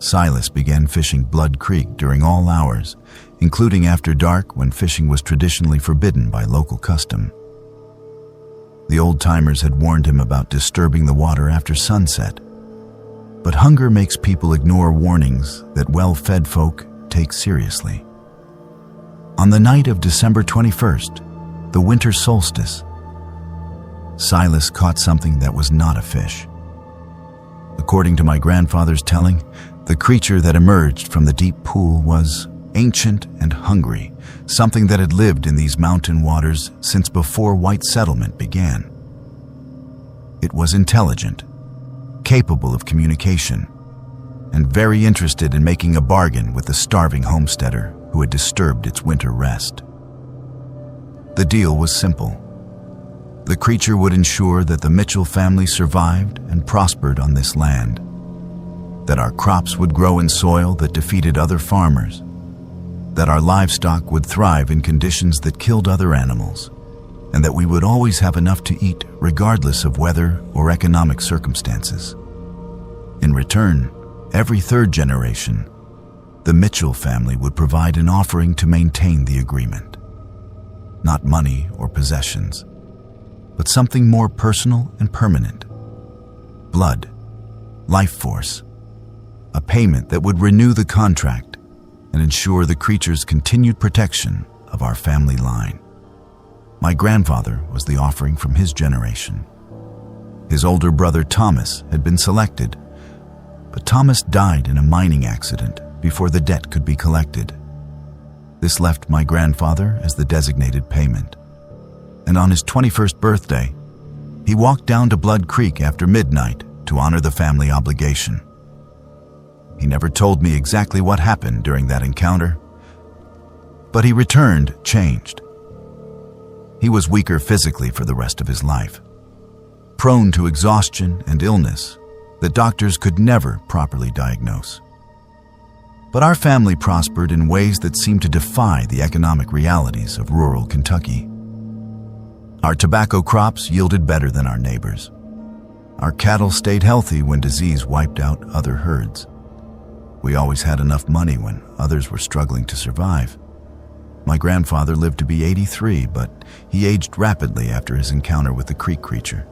S2: Silas began fishing Blood Creek during all hours, including after dark when fishing was traditionally forbidden by local custom. The old-timers had warned him about disturbing the water after sunset, but hunger makes people ignore warnings that well-fed folk take seriously. On the night of December 21st, the winter solstice, Silas caught something that was not a fish. According to my grandfather's telling, the creature that emerged from the deep pool was ancient and hungry, something that had lived in these mountain waters since before white settlement began. It was intelligent, capable of communication, and very interested in making a bargain with the starving homesteader who had disturbed its winter rest. The deal was simple. The creature would ensure that the Mitchell family survived and prospered on this land, that our crops would grow in soil that defeated other farmers, that our livestock would thrive in conditions that killed other animals, and that we would always have enough to eat regardless of weather or economic circumstances. In return, every 3rd generation, the Mitchell family would provide an offering to maintain the agreement. Not money or possessions, but something more personal and permanent. Blood, life force, a payment that would renew the contract and ensure the creature's continued protection of our family line. My grandfather was the offering from his generation. His older brother Thomas had been selected, but Thomas died in a mining accident before the debt could be collected. This left my grandfather as the designated payment, and on his 21st birthday, he walked down to Blood Creek after midnight to honor the family obligation. He never told me exactly what happened during that encounter, but he returned changed. He was weaker physically for the rest of his life, prone to exhaustion and illness that doctors could never properly diagnose. But our family prospered in ways that seemed to defy the economic realities of rural Kentucky. Our tobacco crops yielded better than our neighbors. Our cattle stayed healthy when disease wiped out other herds. We always had enough money when others were struggling to survive. My grandfather lived to be 83, but he aged rapidly after his encounter with the creek creature.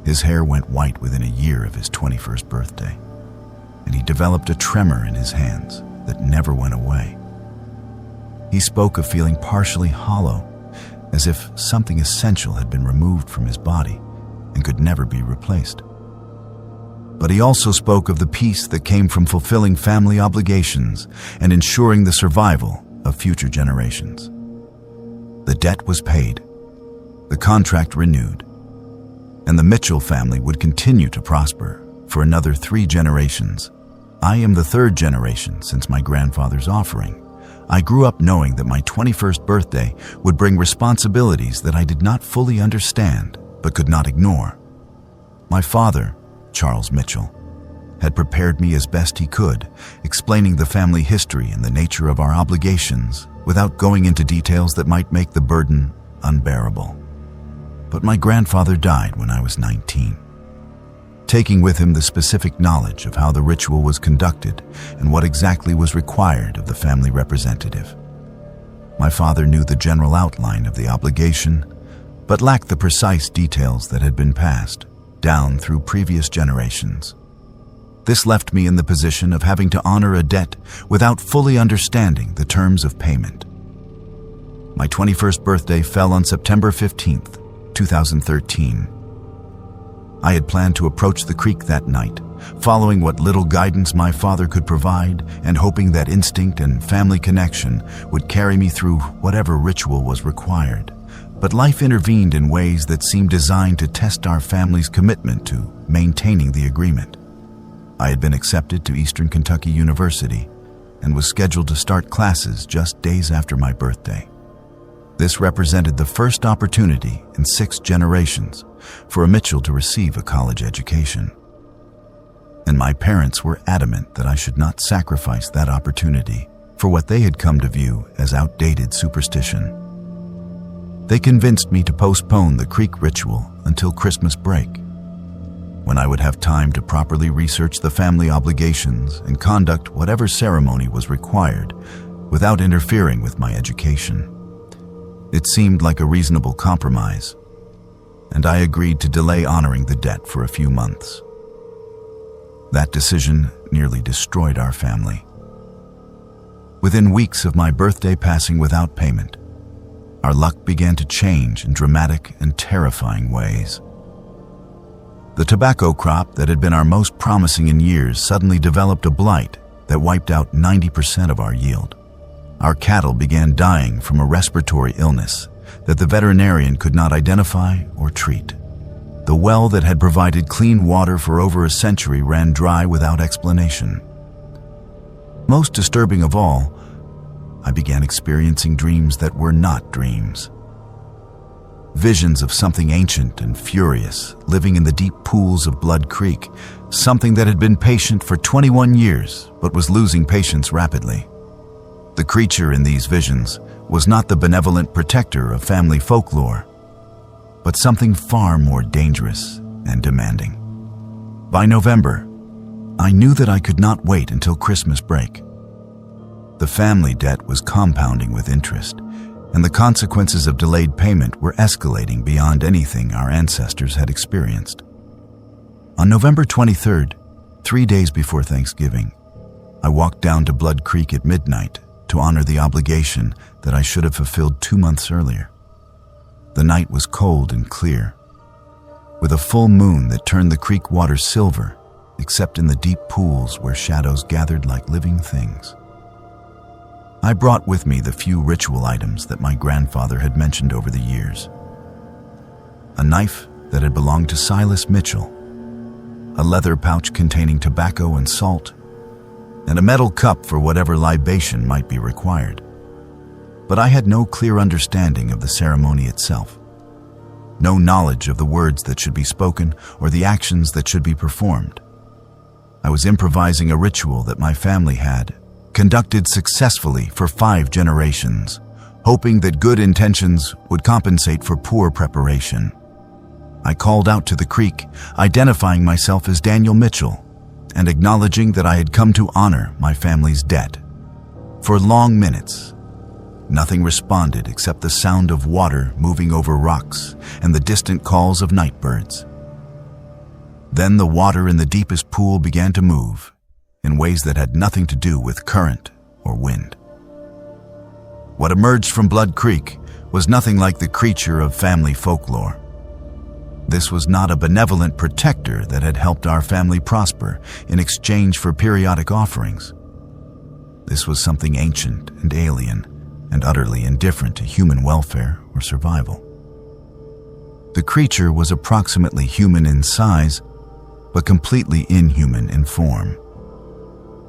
S2: His hair went white within a year of his 21st birthday, and he developed a tremor in his hands that never went away. He spoke of feeling partially hollow, as if something essential had been removed from his body and could never be replaced. But he also spoke of the peace that came from fulfilling family obligations and ensuring the survival of future generations. The debt was paid, the contract renewed, and the Mitchell family would continue to prosper for another 3 generations. I am the 3rd generation since my grandfather's offering. I grew up knowing that my 21st birthday would bring responsibilities that I did not fully understand but could not ignore. My father, Charles Mitchell, had prepared me as best he could, explaining the family history and the nature of our obligations without going into details that might make the burden unbearable. But my grandfather died when I was 19, taking with him the specific knowledge of how the ritual was conducted and what exactly was required of the family representative. My father knew the general outline of the obligation, but lacked the precise details that had been passed down through previous generations. This left me in the position of having to honor a debt without fully understanding the terms of payment. My 21st birthday fell on September 15th, 2013. I had planned to approach the creek that night, following what little guidance my father could provide and hoping that instinct and family connection would carry me through whatever ritual was required. But life intervened in ways that seemed designed to test our family's commitment to maintaining the agreement. I had been accepted to Eastern Kentucky University and was scheduled to start classes just days after my birthday. This represented the first opportunity in 6 generations for a Mitchell to receive a college education. And my parents were adamant that I should not sacrifice that opportunity for what they had come to view as outdated superstition. They convinced me to postpone the creek ritual until Christmas break, when I would have time to properly research the family obligations and conduct whatever ceremony was required without interfering with my education. It seemed like a reasonable compromise, and I agreed to delay honoring the debt for a few months. That decision nearly destroyed our family. Within weeks of my birthday passing without payment, our luck began to change in dramatic and terrifying ways. The tobacco crop that had been our most promising in years suddenly developed a blight that wiped out 90% of our yield. Our cattle began dying from a respiratory illness that the veterinarian could not identify or treat. The well that had provided clean water for over a century ran dry without explanation. Most disturbing of all, I began experiencing dreams that were not dreams. Visions of something ancient and furious living in the deep pools of Blood Creek, something that had been patient for 21 years but was losing patience rapidly. The creature in these visions was not the benevolent protector of family folklore, but something far more dangerous and demanding. By November, I knew that I could not wait until Christmas break. The family debt was compounding with interest, and the consequences of delayed payment were escalating beyond anything our ancestors had experienced. On November 23rd, 3 days before Thanksgiving, I walked down to Blood Creek at midnight to honor the obligation that I should have fulfilled 2 months earlier. The night was cold and clear, with a full moon that turned the creek water silver, except in the deep pools where shadows gathered like living things. I brought with me the few ritual items that my grandfather had mentioned over the years. A knife that had belonged to Silas Mitchell, a leather pouch containing tobacco and salt, and a metal cup for whatever libation might be required. But I had no clear understanding of the ceremony itself. no knowledge of the words that should be spoken or the actions that should be performed. I was improvising a ritual that my family had conducted successfully for 5 generations, hoping that good intentions would compensate for poor preparation. I called out to the creek, identifying myself as Daniel Mitchell and acknowledging that I had come to honor my family's debt. For long minutes, nothing responded except the sound of water moving over rocks and the distant calls of night birds. Then the water in the deepest pool began to move in ways that had nothing to do with current or wind. What emerged from Blood Creek was nothing like the creature of family folklore. This was not a benevolent protector that had helped our family prosper in exchange for periodic offerings. This was something ancient and alien and utterly indifferent to human welfare or survival. The creature was approximately human in size, but completely inhuman in form.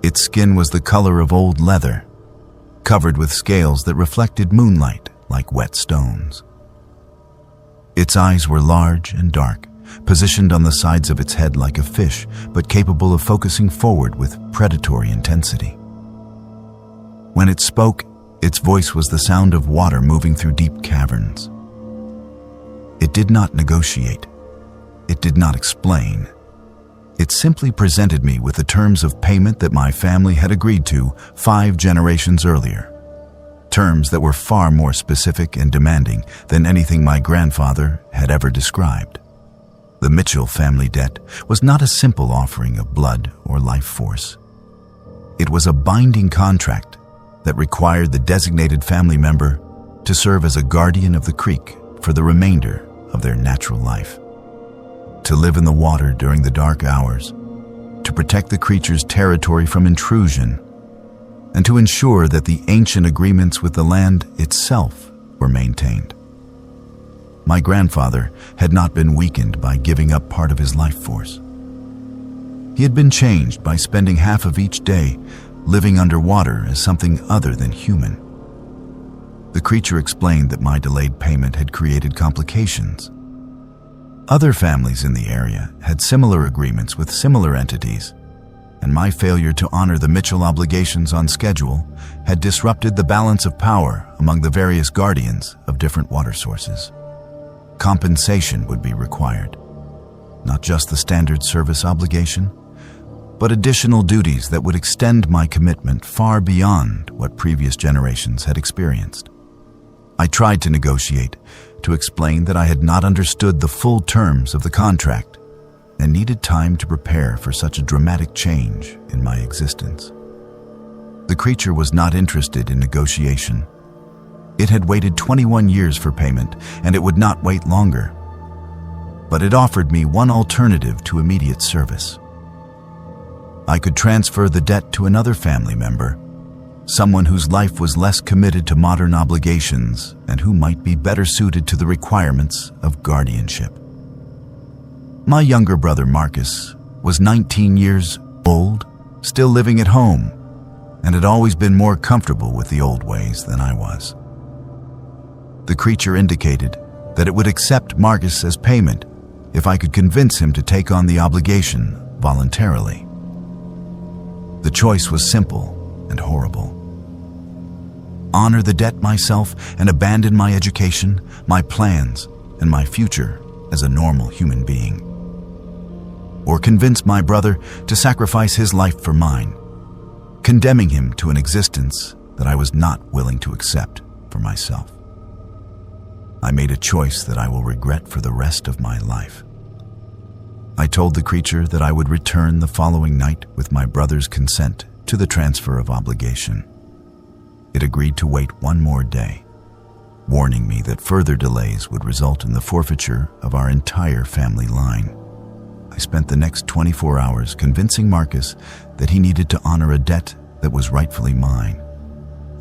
S2: Its skin was the color of old leather, covered with scales that reflected moonlight like wet stones. Its eyes were large and dark, positioned on the sides of its head like a fish, but capable of focusing forward with predatory intensity. When it spoke, its voice was the sound of water moving through deep caverns. It did not negotiate. It did not explain. It simply presented me with the terms of payment that my family had agreed to 5 generations earlier. Terms that were far more specific and demanding than anything my grandfather had ever described. The Mitchell family debt was not a simple offering of blood or life force. It was a binding contract that required the designated family member to serve as a guardian of the creek for the remainder of their natural life. To live in the water during the dark hours, to protect the creature's territory from intrusion, and to ensure that the ancient agreements with the land itself were maintained. My grandfather had not been weakened by giving up part of his life force. He had been changed by spending half of each day living underwater as something other than human. The creature explained that my delayed payment had created complications. Other families in the area had similar agreements with similar entities, and my failure to honor the Mitchell obligations on schedule had disrupted the balance of power among the various guardians of different water sources. Compensation would be required, not just the standard service obligation, but additional duties that would extend my commitment far beyond what previous generations had experienced. I tried to negotiate, to explain that I had not understood the full terms of the contract and needed time to prepare for such a dramatic change in my existence. The creature was not interested in negotiation. It had waited 21 years for payment, and it would not wait longer. But it offered me one alternative to immediate service. I could transfer the debt to another family member, someone whose life was less committed to modern obligations and who might be better suited to the requirements of guardianship. My younger brother Marcus was 19 years old, still living at home, and had always been more comfortable with the old ways than I was. The creature indicated that it would accept Marcus as payment if I could convince him to take on the obligation voluntarily. The choice was simple and horrible. Honor the debt myself and abandon my education, my plans, and my future as a normal human being. Or convince my brother to sacrifice his life for mine, condemning him to an existence that I was not willing to accept for myself. I made a choice that I will regret for the rest of my life. I told the creature that I would return the following night with my brother's consent to the transfer of obligation. It agreed to wait one more day, warning me that further delays would result in the forfeiture of our entire family line. I spent the next 24 hours convincing Marcus that he needed to honor a debt that was rightfully mine.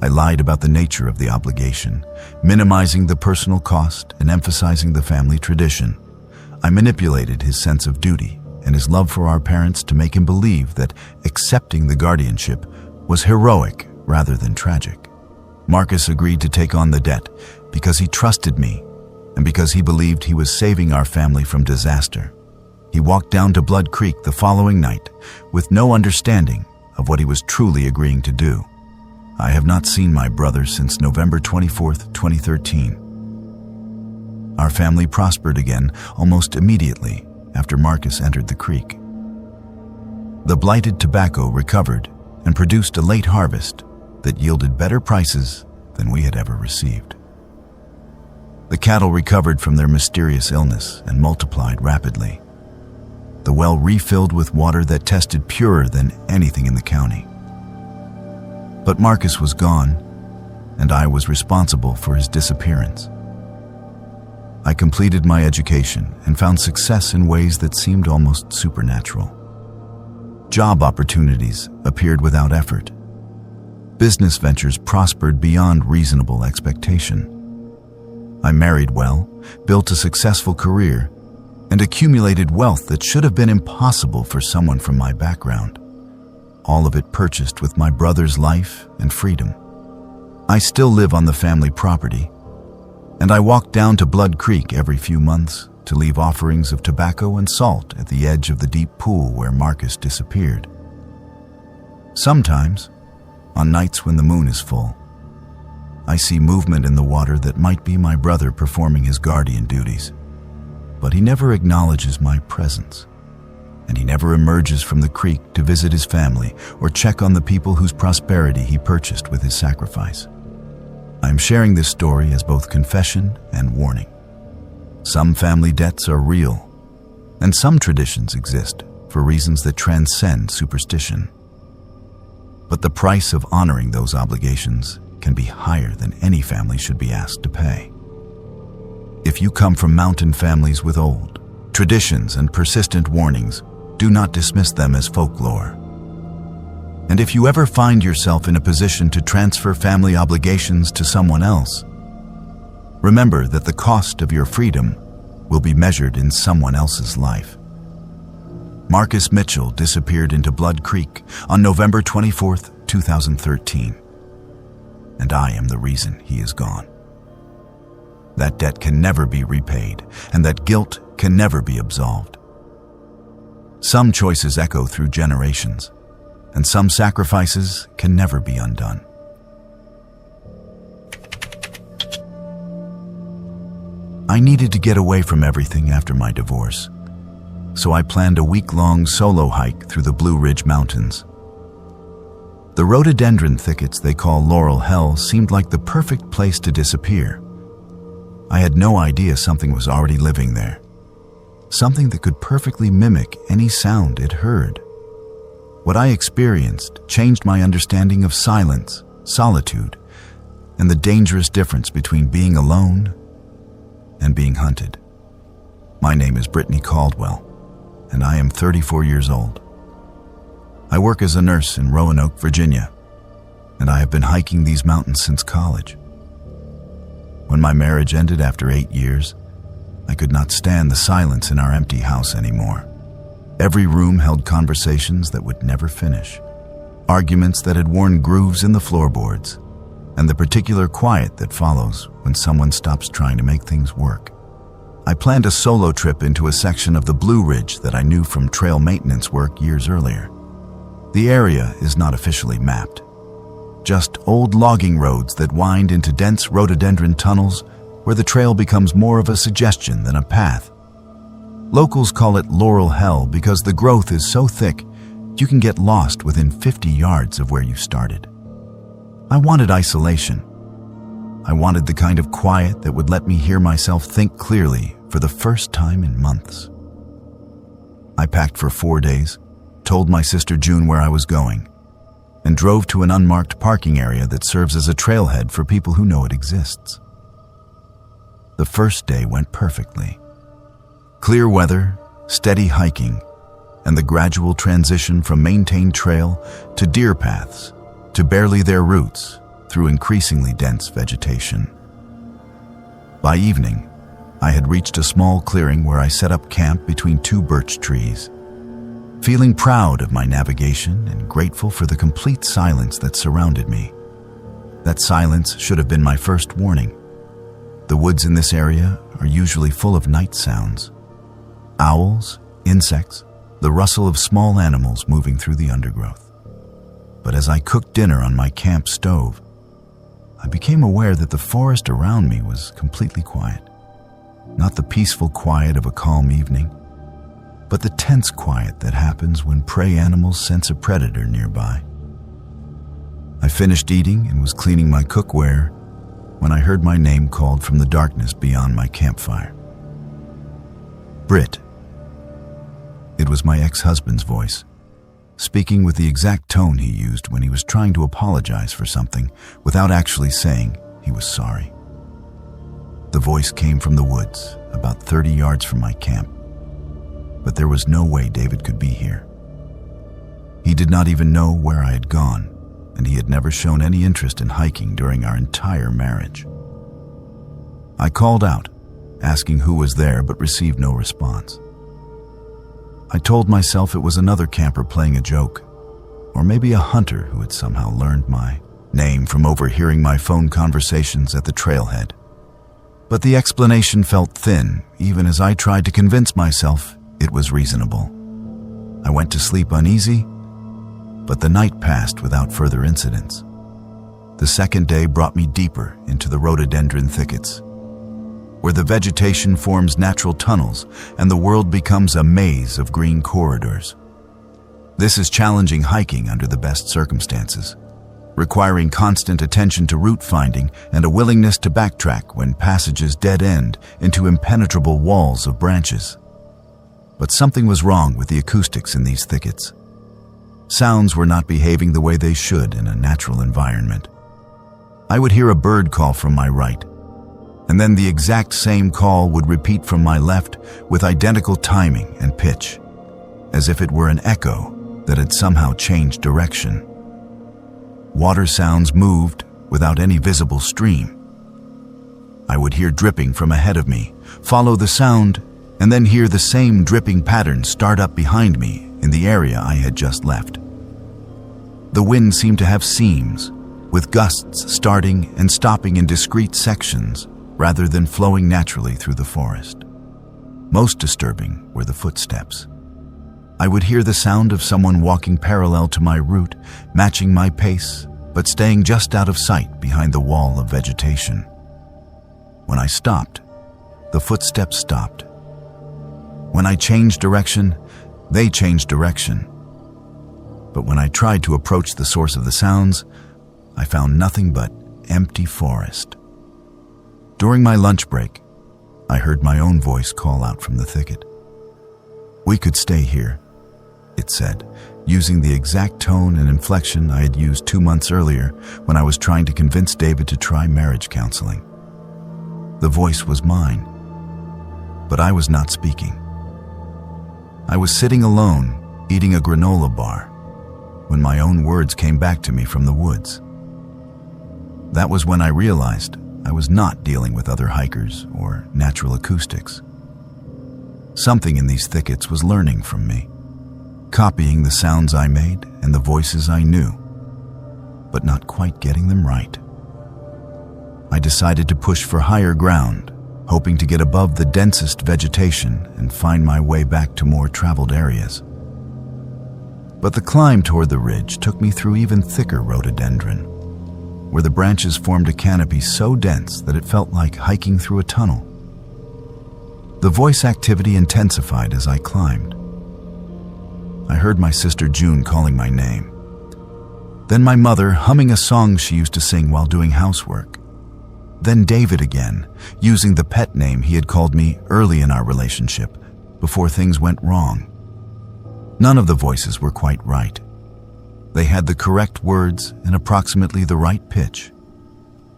S2: I lied about the nature of the obligation, minimizing the personal cost and emphasizing the family tradition. I manipulated his sense of duty and his love for our parents to make him believe that accepting the guardianship was heroic rather than tragic. Marcus agreed to take on the debt because he trusted me and because he believed he was saving our family from disaster, he walked down to Blood Creek the following night with no understanding of what he was truly agreeing to do. I have not seen my brother since November 24th, 2013. Our family prospered again almost immediately after Marcus entered the creek. The blighted tobacco recovered and produced a late harvest that yielded better prices than we had ever received. The cattle recovered from their mysterious illness and multiplied rapidly. The well refilled with water that tested purer than anything in the county. But Marcus was gone, and I was responsible for his disappearance. I completed my education and found success in ways that seemed almost supernatural. Job opportunities appeared without effort. Business ventures prospered beyond reasonable expectation. I married well, built a successful career, and accumulated wealth that should have been impossible for someone from my background. All of it purchased with my brother's life and freedom. I still live on the family property, and I walk down to Blood Creek every few months to leave offerings of tobacco and salt at the edge of the deep pool where Marcus disappeared. Sometimes, on nights when the moon is full, I see movement in the water that might be my brother performing his guardian duties. But he never acknowledges my presence, and he never emerges from the creek to visit his family or check on the people whose prosperity he purchased with his sacrifice. I am sharing this story as both confession and warning. Some family debts are real, and some traditions exist for reasons that transcend superstition. But the price of honoring those obligations can be higher than any family should be asked to pay. If you come from mountain families with old traditions and persistent warnings, do not dismiss them as folklore. And if you ever find yourself in a position to transfer family obligations to someone else, remember that the cost of your freedom will be measured in someone else's life. Marcus Mitchell disappeared into Blood Creek on November 24th, 2013. And I am the reason he is gone. That debt can never be repaid, and that guilt can never be absolved. Some choices echo through generations, and some sacrifices can never be undone. I needed to get away from everything after my divorce, so I planned a week-long solo hike through the Blue Ridge Mountains. The rhododendron thickets they call Laurel Hell seemed like the perfect place to disappear. I had no idea something was already living there, something that could perfectly mimic any sound it heard. What I experienced changed my understanding of silence, solitude, and the dangerous difference between being alone and being hunted. My name is Brittany Caldwell, and I am 34 years old. I work as a nurse in Roanoke, Virginia, and I have been hiking these mountains since college. When my marriage ended after 8 years, I could not stand the silence in our empty house anymore. Every room held conversations that would never finish, arguments that had worn grooves in the floorboards, and the particular quiet that follows when someone stops trying to make things work. I planned a solo trip into a section of the Blue Ridge that I knew from trail maintenance work years earlier. The area is not officially mapped, just old logging roads that wind into dense rhododendron tunnels where the trail becomes more of a suggestion than a path. Locals call it Laurel Hell because the growth is so thick you can get lost within 50 yards of where you started. I wanted isolation. I wanted the kind of quiet that would let me hear myself think clearly for the first time in months. I packed for 4 days, told my sister June where I was going, and drove to an unmarked parking area that serves as a trailhead for people who know it exists. The first day went perfectly. Clear weather, steady hiking, and the gradual transition from maintained trail to deer paths to barely their roots through increasingly dense vegetation. By evening, I had reached a small clearing where I set up camp between 2 birch trees, feeling proud of my navigation and grateful for the complete silence that surrounded me. That silence should have been my first warning. The woods in this area are usually full of night sounds. Owls, insects, the rustle of small animals moving through the undergrowth. But as I cooked dinner on my camp stove, I became aware that the forest around me was completely quiet. Not the peaceful quiet of a calm evening, but the tense quiet that happens when prey animals sense a predator nearby. I finished eating and was cleaning my cookware when I heard my name called from the darkness beyond my campfire. Britt. It was my ex-husband's voice, speaking with the exact tone he used when he was trying to apologize for something without actually saying he was sorry. The voice came from the woods, about 30 yards from my camp, but there was no way David could be here. He did not even know where I had gone, and he had never shown any interest in hiking during our entire marriage. I called out, asking who was there, but received no response. I told myself it was another camper playing a joke, or maybe a hunter who had somehow learned my name from overhearing my phone conversations at the trailhead. But the explanation felt thin, even as I tried to convince myself it was reasonable. I went to sleep uneasy, but the night passed without further incidents. The second day brought me deeper into the rhododendron thickets, where the vegetation forms natural tunnels and the world becomes a maze of green corridors. This is challenging hiking under the best circumstances, requiring constant attention to route finding and a willingness to backtrack when passages dead end into impenetrable walls of branches. But something was wrong with the acoustics in these thickets. Sounds were not behaving the way they should in a natural environment. I would hear a bird call from my right, and then the exact same call would repeat from my left with identical timing and pitch, as if it were an echo that had somehow changed direction. Water sounds moved without any visible stream. I would hear dripping from ahead of me, follow the sound, and then hear the same dripping pattern start up behind me in the area I had just left. The wind seemed to have seams, with gusts starting and stopping in discrete sections rather than flowing naturally through the forest. Most disturbing were the footsteps. I would hear the sound of someone walking parallel to my route, matching my pace, but staying just out of sight behind the wall of vegetation. When I stopped, the footsteps stopped. When I changed direction, they changed direction. But when I tried to approach the source of the sounds, I found nothing but empty forest. During my lunch break, I heard my own voice call out from the thicket. "We could stay here," it said, using the exact tone and inflection I had used 2 months earlier when I was trying to convince David to try marriage counseling. The voice was mine, but I was not speaking. I was sitting alone, eating a granola bar, when my own words came back to me from the woods. That was when I realized I was not dealing with other hikers or natural acoustics. Something in these thickets was learning from me, copying the sounds I made and the voices I knew, but not quite getting them right. I decided to push for higher ground, hoping to get above the densest vegetation and find my way back to more traveled areas. But the climb toward the ridge took me through even thicker rhododendron, where the branches formed a canopy so dense that it felt like hiking through a tunnel. The voice activity intensified as I climbed. I heard my sister June calling my name. Then my mother humming a song she used to sing while doing housework. Then David again, using the pet name he had called me early in our relationship, before things went wrong. None of the voices were quite right. They had the correct words and approximately the right pitch,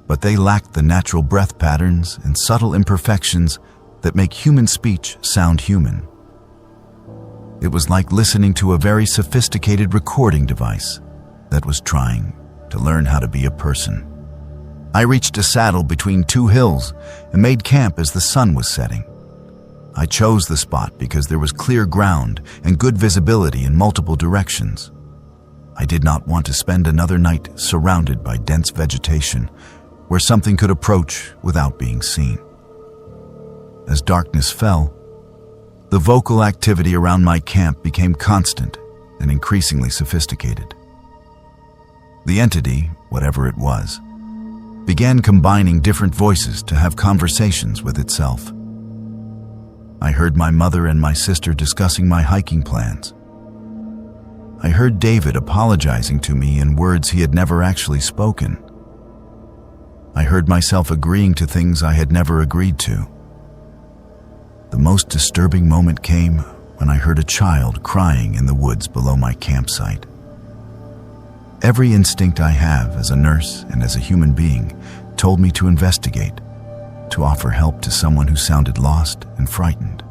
S2: but they lacked the natural breath patterns and subtle imperfections that make human speech sound human. It was like listening to a very sophisticated recording device that was trying to learn how to be a person. I reached a saddle between 2 hills and made camp as the sun was setting. I chose the spot because there was clear ground and good visibility in multiple directions. I did not want to spend another night surrounded by dense vegetation where something could approach without being seen. as darkness fell, the vocal activity around my camp became constant and increasingly sophisticated. The entity, whatever it was, began combining different voices to have conversations with itself. I heard my mother and my sister discussing my hiking plans. I heard David apologizing to me in words he had never actually spoken. I heard myself agreeing to things I had never agreed to. The most disturbing moment came when I heard a child crying in the woods below my campsite. Every instinct I have as a nurse and as a human being told me to investigate, to offer help to someone who sounded lost and frightened.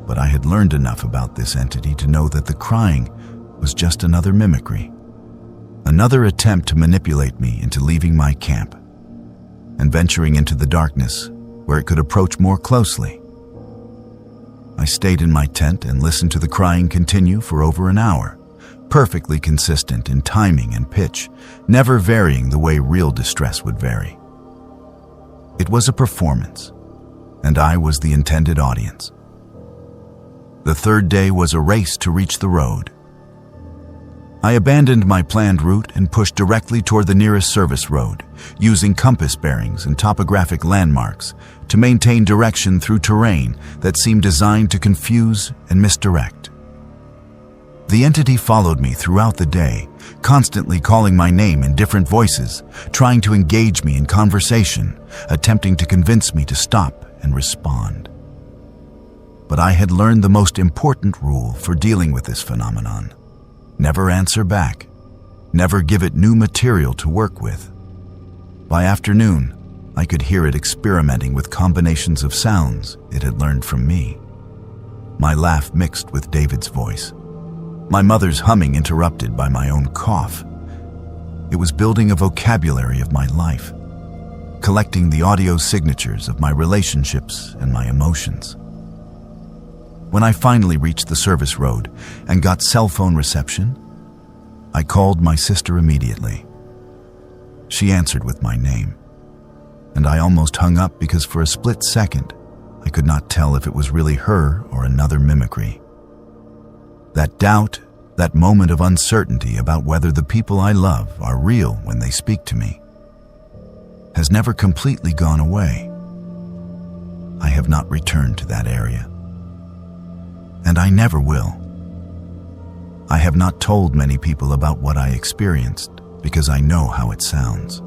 S2: But I had learned enough about this entity to know that the crying was just another mimicry, another attempt to manipulate me into leaving my camp and venturing into the darkness where it could approach more closely. I stayed in my tent and listened to the crying continue for over an hour, perfectly consistent in timing and pitch, never varying the way real distress would vary. It was a performance, and I was the intended audience. The third day was a race to reach the road. I abandoned my planned route and pushed directly toward the nearest service road, using compass bearings and topographic landmarks to maintain direction through terrain that seemed designed to confuse and misdirect. The entity followed me throughout the day, constantly calling my name in different voices, trying to engage me in conversation, attempting to convince me to stop and respond. But I had learned the most important rule for dealing with this phenomenon. Never answer back. Never give it new material to work with. By afternoon, I could hear it experimenting with combinations of sounds it had learned from me. My laugh mixed with David's voice. My mother's humming interrupted by my own cough. It was building a vocabulary of my life, collecting the audio signatures of my relationships and my emotions. When I finally reached the service road and got cell phone reception, I called my sister immediately. She answered with my name, and I almost hung up because for a split second, I could not tell if it was really her or another mimicry. That doubt, that moment of uncertainty about whether the people I love are real when they speak to me, has never completely gone away. I have not returned to that area. And I never will. I have not told many people about what I experienced because I know how it sounds.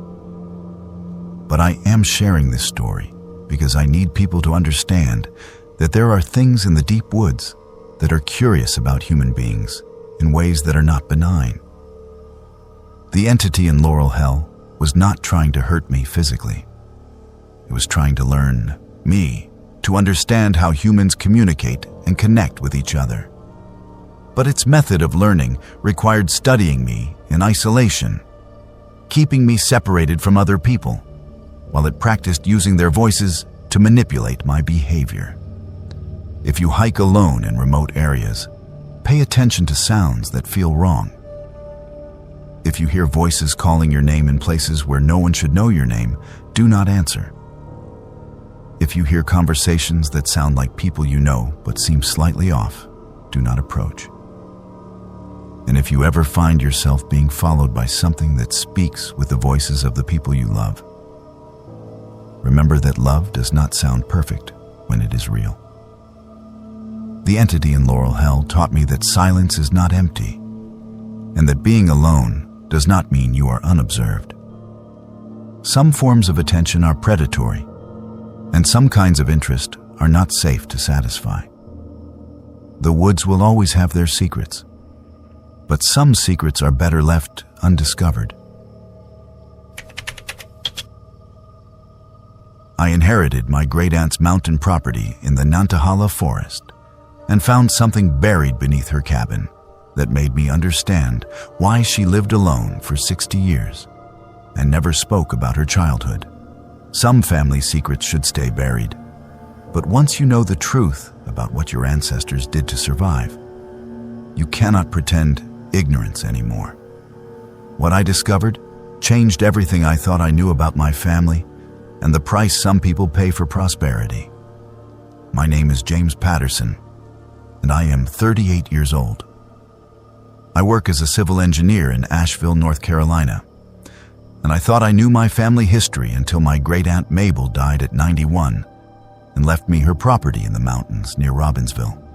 S2: But I am sharing this story because I need people to understand that there are things in the deep woods that are curious about human beings in ways that are not benign. The entity in Laurel Hell was not trying to hurt me physically. It was trying to learn me, to understand how humans communicate and connect with each other. But its method of learning required studying me in isolation, keeping me separated from other people, while it practiced using their voices to manipulate my behavior. If you hike alone in remote areas, pay attention to sounds that feel wrong. If you hear voices calling your name in places where no one should know your name, do not answer. If you hear conversations that sound like people you know but seem slightly off, do not approach. And if you ever find yourself being followed by something that speaks with the voices of the people you love, remember that love does not sound perfect when it is real. The entity in Laurel Hell taught me that silence is not empty, and that being alone does not mean you are unobserved. Some forms of attention are predatory, and some kinds of interest are not safe to satisfy. The woods will always have their secrets, but some secrets are better left undiscovered. I inherited my great-aunt's mountain property in the Nantahala forest and found something buried beneath her cabin that made me understand why she lived alone for 60 years and never spoke about her childhood. Some family secrets should stay buried, but once you know the truth about what your ancestors did to survive, you cannot pretend ignorance anymore. What I discovered changed everything I thought I knew about my family and the price some people pay for prosperity. My name is James Patterson, and I am 38 years old. I work as a civil engineer in Asheville, North Carolina, and I thought I knew my family history until my great-aunt Mabel died at 91 and left me her property in the mountains near Robbinsville.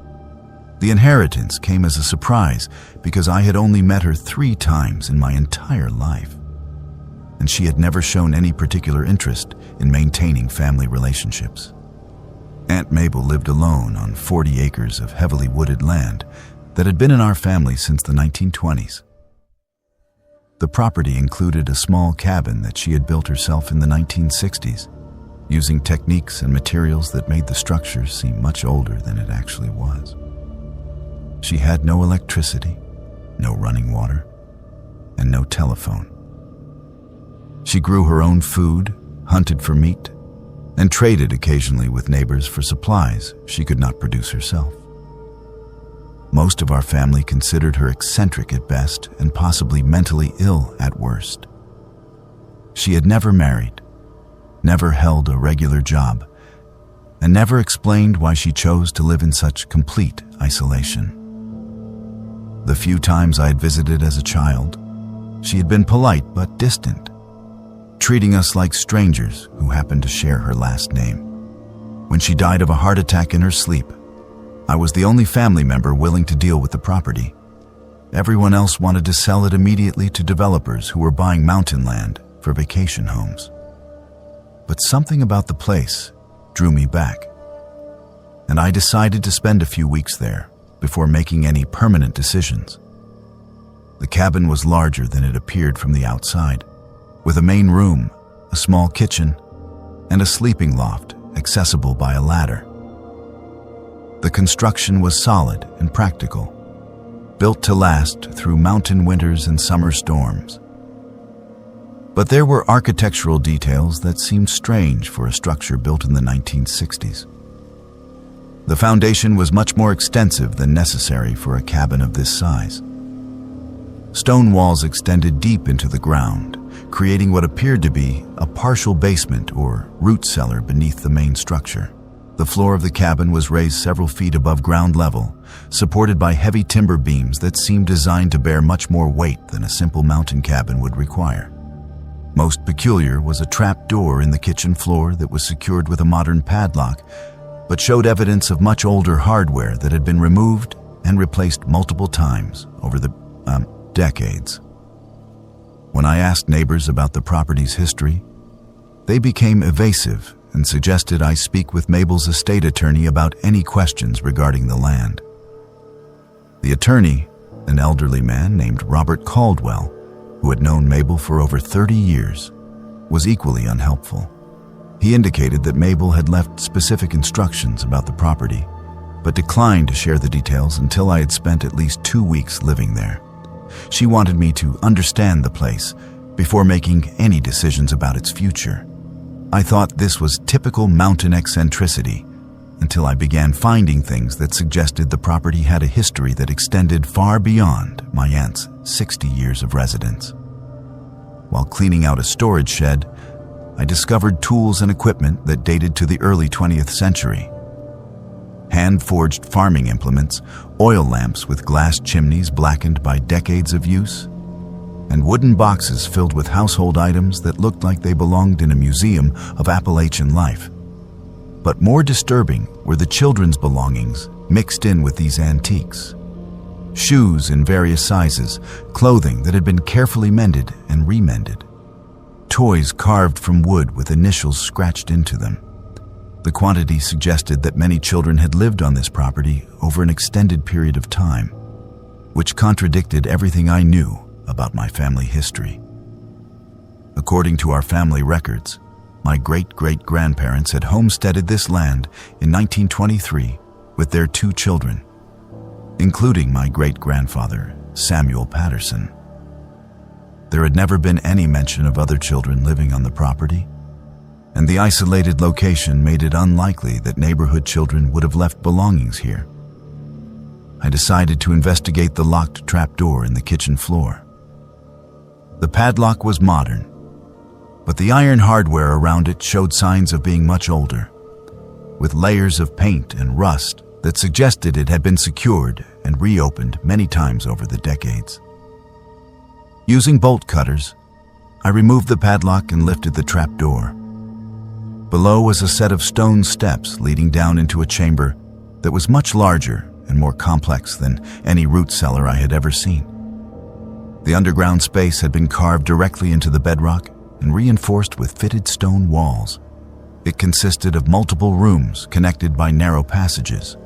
S2: The inheritance came as a surprise because I had only met her 3 times in my entire life, and she had never shown any particular interest in maintaining family relationships. Aunt Mabel lived alone on 40 acres of heavily wooded land that had been in our family since the 1920s. The property included a small cabin that she had built herself in the 1960s, using techniques and materials that made the structure seem much older than it actually was. She had no electricity, no running water, and no telephone. She grew her own food, hunted for meat, and traded occasionally with neighbors for supplies she could not produce herself. Most of our family considered her eccentric at best and possibly mentally ill at worst. She had never married, never held a regular job, and never explained why she chose to live in such complete isolation. The few times I had visited as a child, she had been polite but distant, treating us like strangers who happened to share her last name. When she died of a heart attack in her sleep, I was the only family member willing to deal with the property. Everyone else wanted to sell it immediately to developers who were buying mountain land for vacation homes. But something about the place drew me back, and I decided to spend a few weeks there before making any permanent decisions. The cabin was larger than it appeared from the outside, with a main room, a small kitchen, and a sleeping loft accessible by a ladder. The construction was solid and practical, built to last through mountain winters and summer storms. But there were architectural details that seemed strange for a structure built in the 1960s. The foundation was much more extensive than necessary for a cabin of this size. Stone walls extended deep into the ground, creating what appeared to be a partial basement or root cellar beneath the main structure. The floor of the cabin was raised several feet above ground level, supported by heavy timber beams that seemed designed to bear much more weight than a simple mountain cabin would require. Most peculiar was a trap door in the kitchen floor that was secured with a modern padlock, but showed evidence of much older hardware that had been removed and replaced multiple times over the decades. When I asked neighbors about the property's history, they became evasive and suggested I speak with Mabel's estate attorney about any questions regarding the land. The attorney, an elderly man named Robert Caldwell, who had known Mabel for over 30 years, was equally unhelpful. He indicated that Mabel had left specific instructions about the property, but declined to share the details until I had spent at least 2 weeks living there. She wanted me to understand the place before making any decisions about its future. I thought this was typical mountain eccentricity until I began finding things that suggested the property had a history that extended far beyond my aunt's 60 years of residence. While cleaning out a storage shed, I discovered tools and equipment that dated to the early 20th century. Hand-forged farming implements, oil lamps with glass chimneys blackened by decades of use, and wooden boxes filled with household items that looked like they belonged in a museum of Appalachian life. But more disturbing were the children's belongings mixed in with these antiques. Shoes in various sizes, clothing that had been carefully mended and remended, toys carved from wood with initials scratched into them. The quantity suggested that many children had lived on this property over an extended period of time, which contradicted everything I knew about my family history. According to our family records, my great-great-grandparents had homesteaded this land in 1923 with their 2 children, including my great-grandfather, Samuel Patterson. There had never been any mention of other children living on the property, and the isolated location made it unlikely that neighborhood children would have left belongings here. I decided to investigate the locked trapdoor in the kitchen floor. The padlock was modern, but the iron hardware around it showed signs of being much older. with layers of paint and rust that suggested it had been secured and reopened many times over the decades. Using bolt cutters, I removed the padlock and lifted the trap door. Below was a set of stone steps leading down into a chamber that was much larger and more complex than any root cellar I had ever seen. The underground space had been carved directly into the bedrock and reinforced with fitted stone walls. It consisted of multiple rooms connected by narrow passages,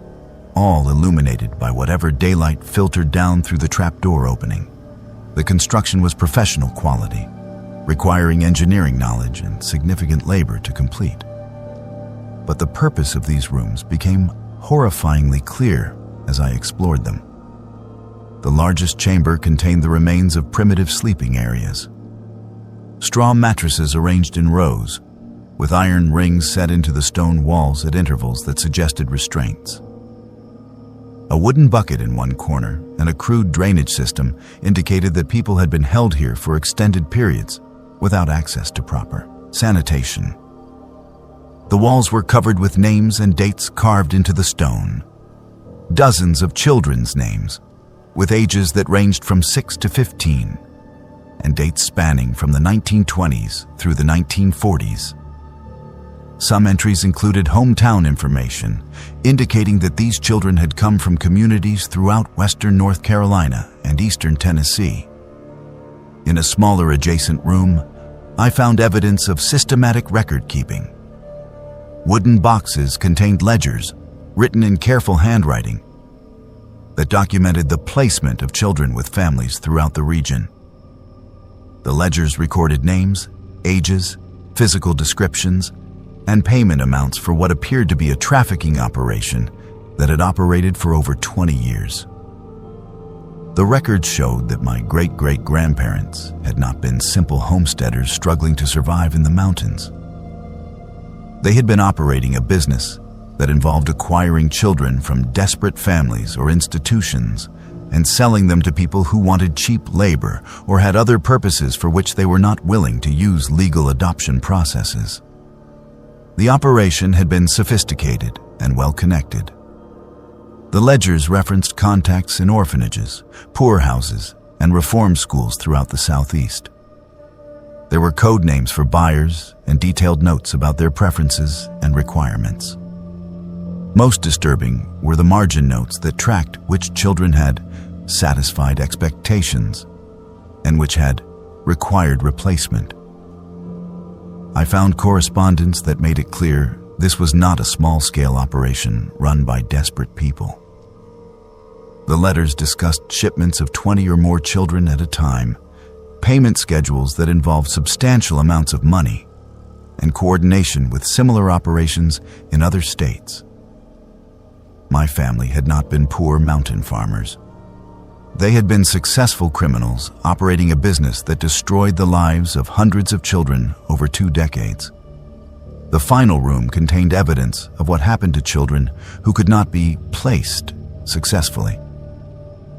S2: all illuminated by whatever daylight filtered down through the trapdoor opening. The construction was professional quality, requiring engineering knowledge and significant labor to complete. But the purpose of these rooms became horrifyingly clear as I explored them. The largest chamber contained the remains of primitive sleeping areas. Straw mattresses arranged in rows, with iron rings set into the stone walls at intervals that suggested restraints. A wooden bucket in one corner and a crude drainage system indicated that people had been held here for extended periods without access to proper sanitation. The walls were covered with names and dates carved into the stone. Dozens of children's names, with ages that ranged from 6 to 15, and dates spanning from the 1920s through the 1940s. Some entries included hometown information, indicating that these children had come from communities throughout western North Carolina and eastern Tennessee. In a smaller adjacent room, I found evidence of systematic record-keeping. Wooden boxes contained ledgers, written in careful handwriting, that documented the placement of children with families throughout the region. The ledgers recorded names, ages, physical descriptions, and payment amounts for what appeared to be a trafficking operation that had operated for over 20 years. The records showed that my great-great-grandparents had not been simple homesteaders struggling to survive in the mountains. They had been operating a business that involved acquiring children from desperate families or institutions and selling them to people who wanted cheap labor or had other purposes for which they were not willing to use legal adoption processes. The operation had been sophisticated and well-connected. The ledgers referenced contacts in orphanages, poorhouses, and reform schools throughout the Southeast. There were code names for buyers and detailed notes about their preferences and requirements. Most disturbing were the margin notes that tracked which children had satisfied expectations and which had required replacement. I found correspondence that made it clear this was not a small-scale operation run by desperate people. The letters discussed shipments of 20 or more children at a time, payment schedules that involved substantial amounts of money, and coordination with similar operations in other states. My family had not been poor mountain farmers. They had been successful criminals operating a business that destroyed the lives of hundreds of children over 2 decades. The final room contained evidence of what happened to children who could not be placed successfully.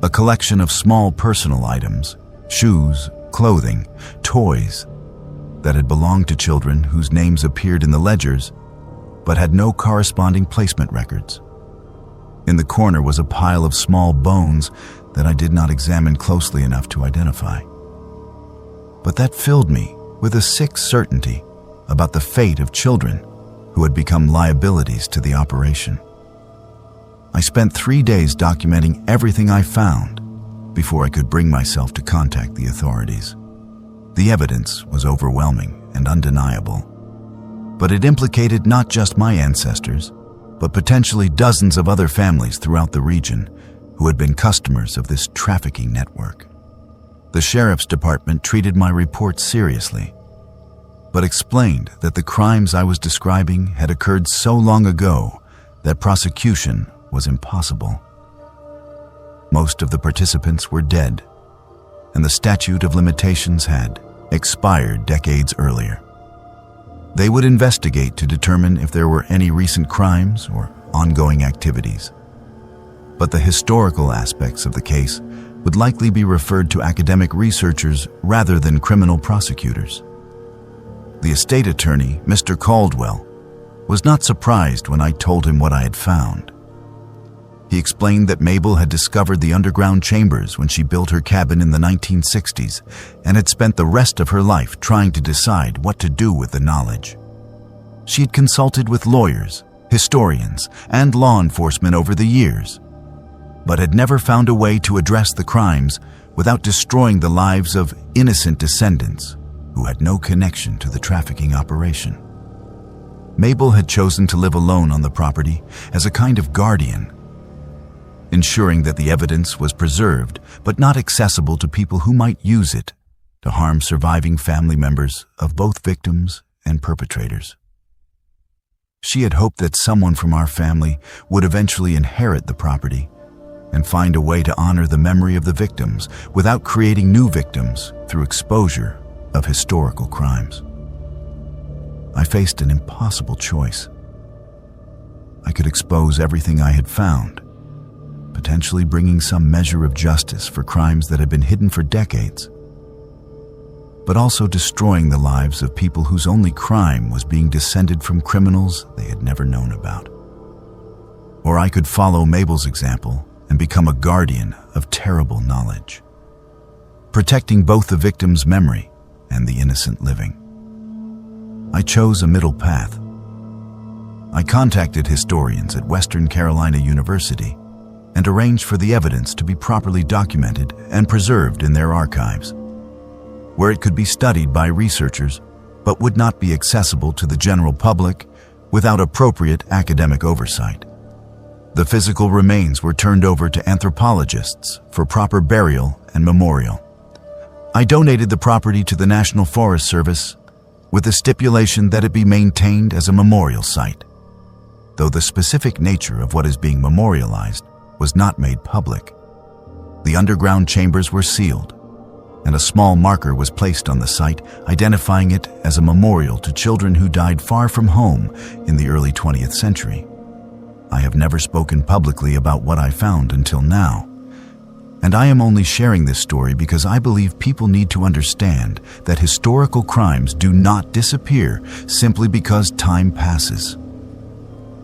S2: A collection of small personal items, shoes, clothing, toys, that had belonged to children whose names appeared in the ledgers but had no corresponding placement records. In the corner was a pile of small bones that I did not examine closely enough to identify. But that filled me with a sick certainty about the fate of children who had become liabilities to the operation. I spent 3 days documenting everything I found before I could bring myself to contact the authorities. The evidence was overwhelming and undeniable, but it implicated not just my ancestors, but potentially dozens of other families throughout the region who had been customers of this trafficking network. The sheriff's department treated my report seriously, but explained that the crimes I was describing had occurred so long ago that prosecution was impossible. Most of the participants were dead, and the statute of limitations had expired decades earlier. They would investigate to determine if there were any recent crimes or ongoing activities. But the historical aspects of the case would likely be referred to academic researchers rather than criminal prosecutors. The estate attorney, Mr. Caldwell, was not surprised when I told him what I had found. He explained that Mabel had discovered the underground chambers when she built her cabin in the 1960s and had spent the rest of her life trying to decide what to do with the knowledge. She had consulted with lawyers, historians, and law enforcement over the years, but had never found a way to address the crimes without destroying the lives of innocent descendants who had no connection to the trafficking operation. Mabel had chosen to live alone on the property as a kind of guardian, ensuring that the evidence was preserved but not accessible to people who might use it to harm surviving family members of both victims and perpetrators. She had hoped that someone from our family would eventually inherit the property and find a way to honor the memory of the victims without creating new victims through exposure of historical crimes. I faced an impossible choice. I could expose everything I had found, potentially bringing some measure of justice for crimes that had been hidden for decades, but also destroying the lives of people whose only crime was being descended from criminals they had never known about. Or I could follow Mabel's example and become a guardian of terrible knowledge, protecting both the victim's memory and the innocent living. I chose a middle path. I contacted historians at Western Carolina University and arranged for the evidence to be properly documented and preserved in their archives, where it could be studied by researchers but would not be accessible to the general public without appropriate academic oversight. The physical remains were turned over to anthropologists for proper burial and memorial. I donated the property to the National Forest Service with the stipulation that it be maintained as a memorial site, though the specific nature of what is being memorialized was not made public. The underground chambers were sealed, and a small marker was placed on the site identifying it as a memorial to children who died far from home in the early 20th century. I have never spoken publicly about what I found until now, and I am only sharing this story because I believe people need to understand that historical crimes do not disappear simply because time passes.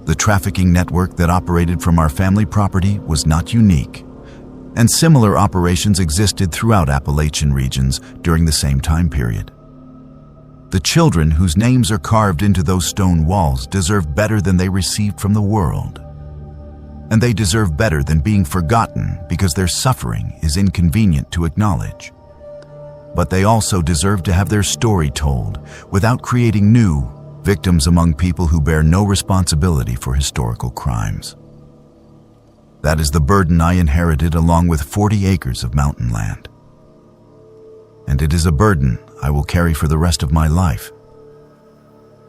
S2: The trafficking network that operated from our family property was not unique, and similar operations existed throughout Appalachian regions during the same time period. The children whose names are carved into those stone walls deserve better than they received from the world. And they deserve better than being forgotten because their suffering is inconvenient to acknowledge. But they also deserve to have their story told without creating new victims among people who bear no responsibility for historical crimes. That is the burden I inherited along with 40 acres of mountain land. And it is a burden I will carry for the rest of my life.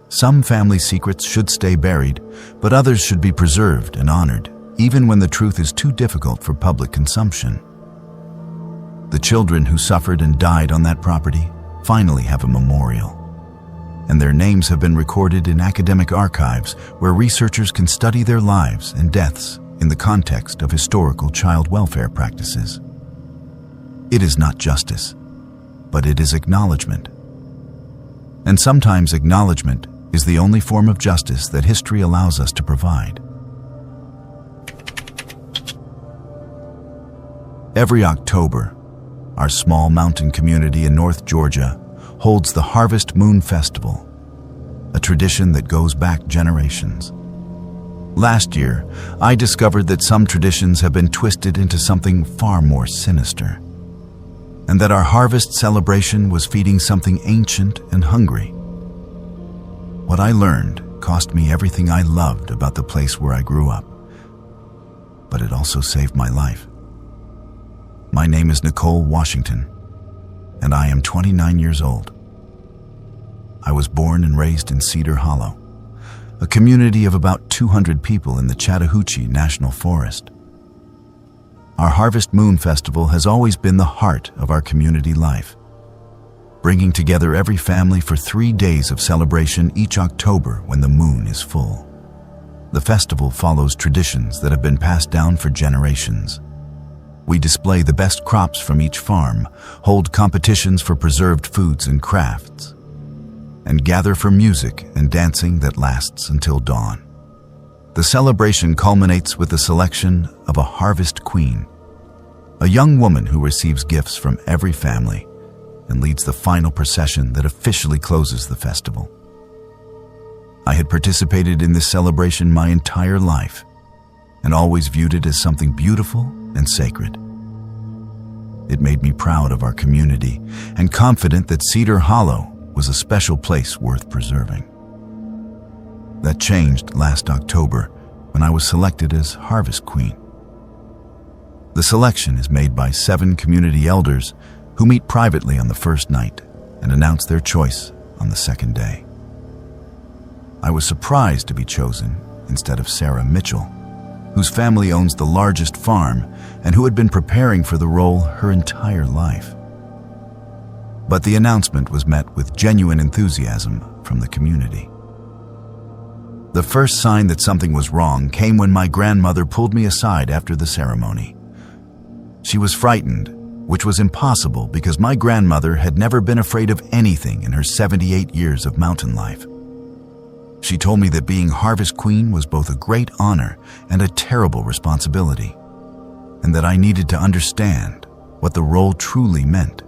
S2: Some family secrets should stay buried, but others should be preserved and honored, even when the truth is too difficult for public consumption. The children who suffered and died on that property finally have a memorial, and their names have been recorded in academic archives where researchers can study their lives and deaths in the context of historical child welfare practices. It is not justice, but it is acknowledgement. And sometimes acknowledgement is the only form of justice that history allows us to provide. Every October, our small mountain community in North Georgia holds the Harvest Moon Festival, a tradition that goes back generations. Last year, I discovered that some traditions have been twisted into something far more sinister, and that our harvest celebration was feeding something ancient and hungry. What I learned cost me everything I loved about the place where I grew up, but it also saved my life. My name is Nicole Washington, and I am 29 years old. I was born and raised in Cedar Hollow, a community of about 200 people in the Chattahoochee National Forest. Our Harvest Moon Festival has always been the heart of our community life, bringing together every family for 3 days of celebration each October when the moon is full. The festival follows traditions that have been passed down for generations. We display the best crops from each farm, hold competitions for preserved foods and crafts, and gather for music and dancing that lasts until dawn. The celebration culminates with the selection of a harvest queen, a young woman who receives gifts from every family and leads the final procession that officially closes the festival. I had participated in this celebration my entire life and always viewed it as something beautiful and sacred. It made me proud of our community and confident that Cedar Hollow was a special place worth preserving. That changed last October when I was selected as Harvest Queen. The selection is made by 7 community elders who meet privately on the first night and announce their choice on the second day. I was surprised to be chosen instead of Sarah Mitchell, whose family owns the largest farm and who had been preparing for the role her entire life. But the announcement was met with genuine enthusiasm from the community. The first sign that something was wrong came when my grandmother pulled me aside after the ceremony. She was frightened, which was impossible because my grandmother had never been afraid of anything in her 78 years of mountain life. She told me that being Harvest Queen was both a great honor and a terrible responsibility, and that I needed to understand what the role truly meant.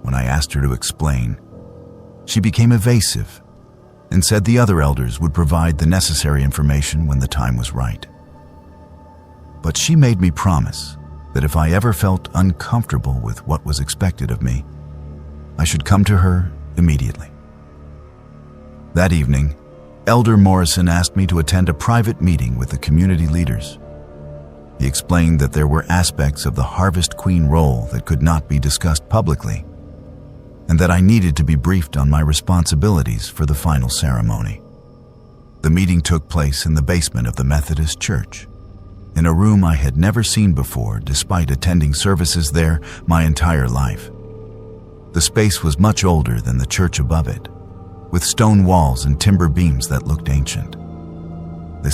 S2: When I asked her to explain, she became evasive and said the other elders would provide the necessary information when the time was right. But she made me promise that if I ever felt uncomfortable with what was expected of me, I should come to her immediately. That evening, Elder Morrison asked me to attend a private meeting with the community leaders. He explained that there were aspects of the Harvest Queen role that could not be discussed publicly, and that I needed to be briefed on my responsibilities for the final ceremony. The meeting took place in the basement of the Methodist Church, in a room I had never seen before despite attending services there my entire life. The space was much older than the church above it, with stone walls and timber beams that looked ancient. The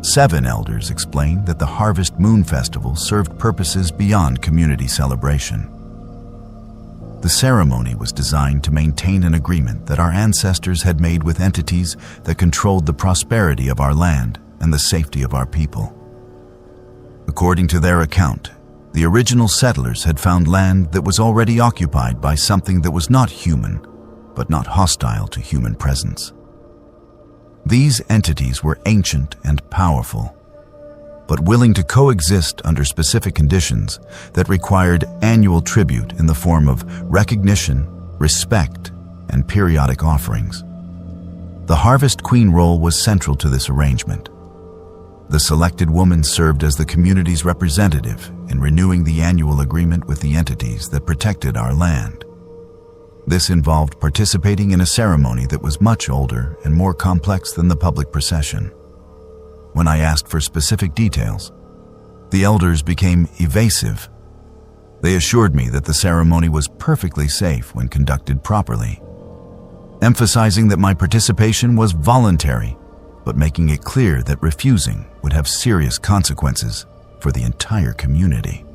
S2: 7 elders explained that the Harvest Moon Festival served purposes beyond community celebration. The ceremony was designed to maintain an agreement that our ancestors had made with entities that controlled the prosperity of our land and the safety of our people. According to their account, the original settlers had found land that was already occupied by something that was not human, but not hostile to human presence. These entities were ancient and powerful, but willing to coexist under specific conditions that required annual tribute in the form of recognition, respect, and periodic offerings. The Harvest Queen role was central to this arrangement. The selected woman served as the community's representative in renewing the annual agreement with the entities that protected our land. This involved participating in a ceremony that was much older and more complex than the public procession. When I asked for specific details, the elders became evasive. They assured me that the ceremony was perfectly safe when conducted properly, emphasizing that my participation was voluntary, but making it clear that refusing would have serious consequences for the entire community.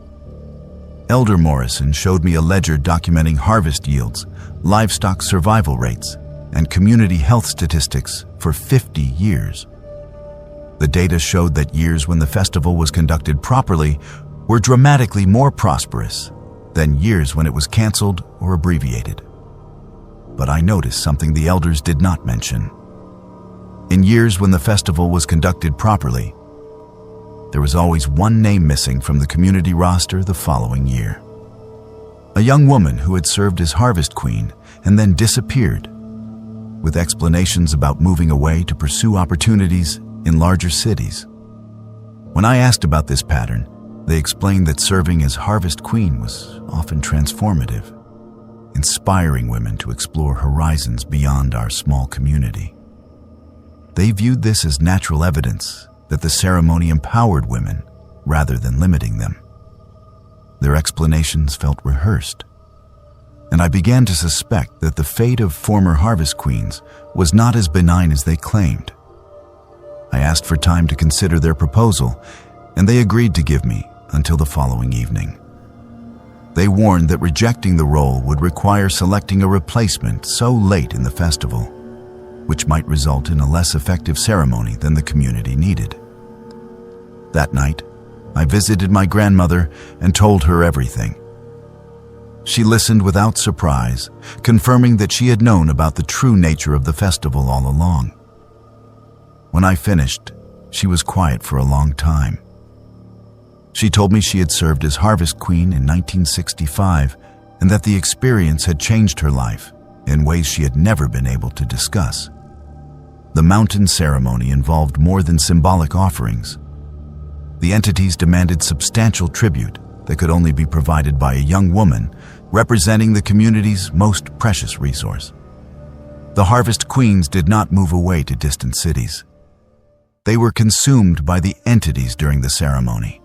S2: Elder Morrison showed me a ledger documenting harvest yields, livestock survival rates, and community health statistics for 50 years. The data showed that years when the festival was conducted properly were dramatically more prosperous than years when it was canceled or abbreviated. But I noticed something the elders did not mention. In years when the festival was conducted properly, there was always one name missing from the community roster the following year. A young woman who had served as Harvest Queen and then disappeared, with explanations about moving away to pursue opportunities in larger cities. When I asked about this pattern, they explained that serving as Harvest Queen was often transformative, inspiring women to explore horizons beyond our small community. They viewed this as natural evidence that the ceremony empowered women rather than limiting them. Their explanations felt rehearsed, and I began to suspect that the fate of former Harvest Queens was not as benign as they claimed. I asked for time to consider their proposal, and they agreed to give me until the following evening. They warned that rejecting the role would require selecting a replacement so late in the festival, which might result in a less effective ceremony than the community needed. That night, I visited my grandmother and told her everything. She listened without surprise, confirming that she had known about the true nature of the festival all along. When I finished, she was quiet for a long time. She told me she had served as Harvest Queen in 1965 and that the experience had changed her life in ways she had never been able to discuss. The mountain ceremony involved more than symbolic offerings. The entities demanded substantial tribute that could only be provided by a young woman representing the community's most precious resource. The Harvest Queens did not move away to distant cities. They were consumed by the entities during the ceremony,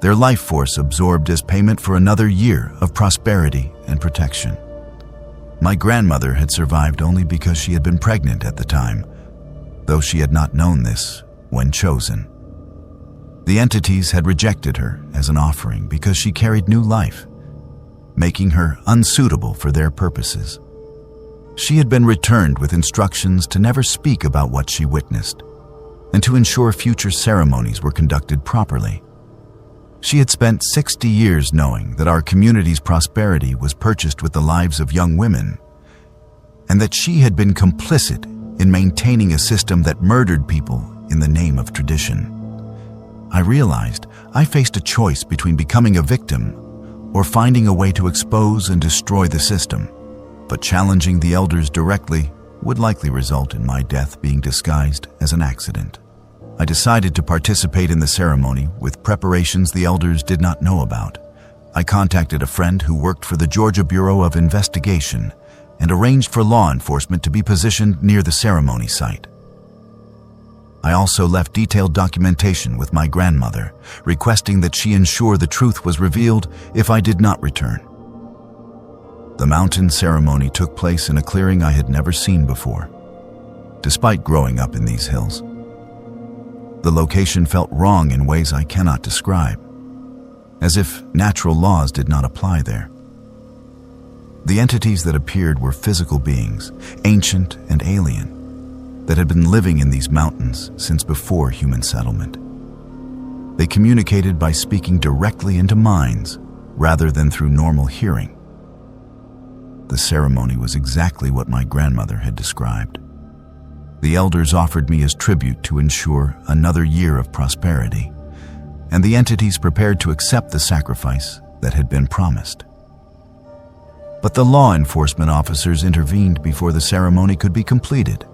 S2: their life force absorbed as payment for another year of prosperity and protection. My grandmother had survived only because she had been pregnant at the time, though she had not known this when chosen. The entities had rejected her as an offering because she carried new life, making her unsuitable for their purposes. She had been returned with instructions to never speak about what she witnessed and to ensure future ceremonies were conducted properly. She had spent 60 years knowing that our community's prosperity was purchased with the lives of young women, and that she had been complicit in maintaining a system that murdered people in the name of tradition. I realized I faced a choice between becoming a victim or finding a way to expose and destroy the system, but challenging the elders directly would likely result in my death being disguised as an accident. I decided to participate in the ceremony with preparations the elders did not know about. I contacted a friend who worked for the Georgia Bureau of Investigation and arranged for law enforcement to be positioned near the ceremony site. I also left detailed documentation with my grandmother, requesting that she ensure the truth was revealed if I did not return. The mountain ceremony took place in a clearing I had never seen before. Despite growing up in these hills, the location felt wrong in ways I cannot describe, as if natural laws did not apply there. The entities that appeared were physical beings, ancient and alien, that had been living in these mountains since before human settlement. They communicated by speaking directly into minds rather than through normal hearing. The ceremony was exactly what my grandmother had described. The elders offered me as tribute to ensure another year of prosperity, and the entities prepared to accept the sacrifice that had been promised. But the law enforcement officers intervened before the ceremony could be completed.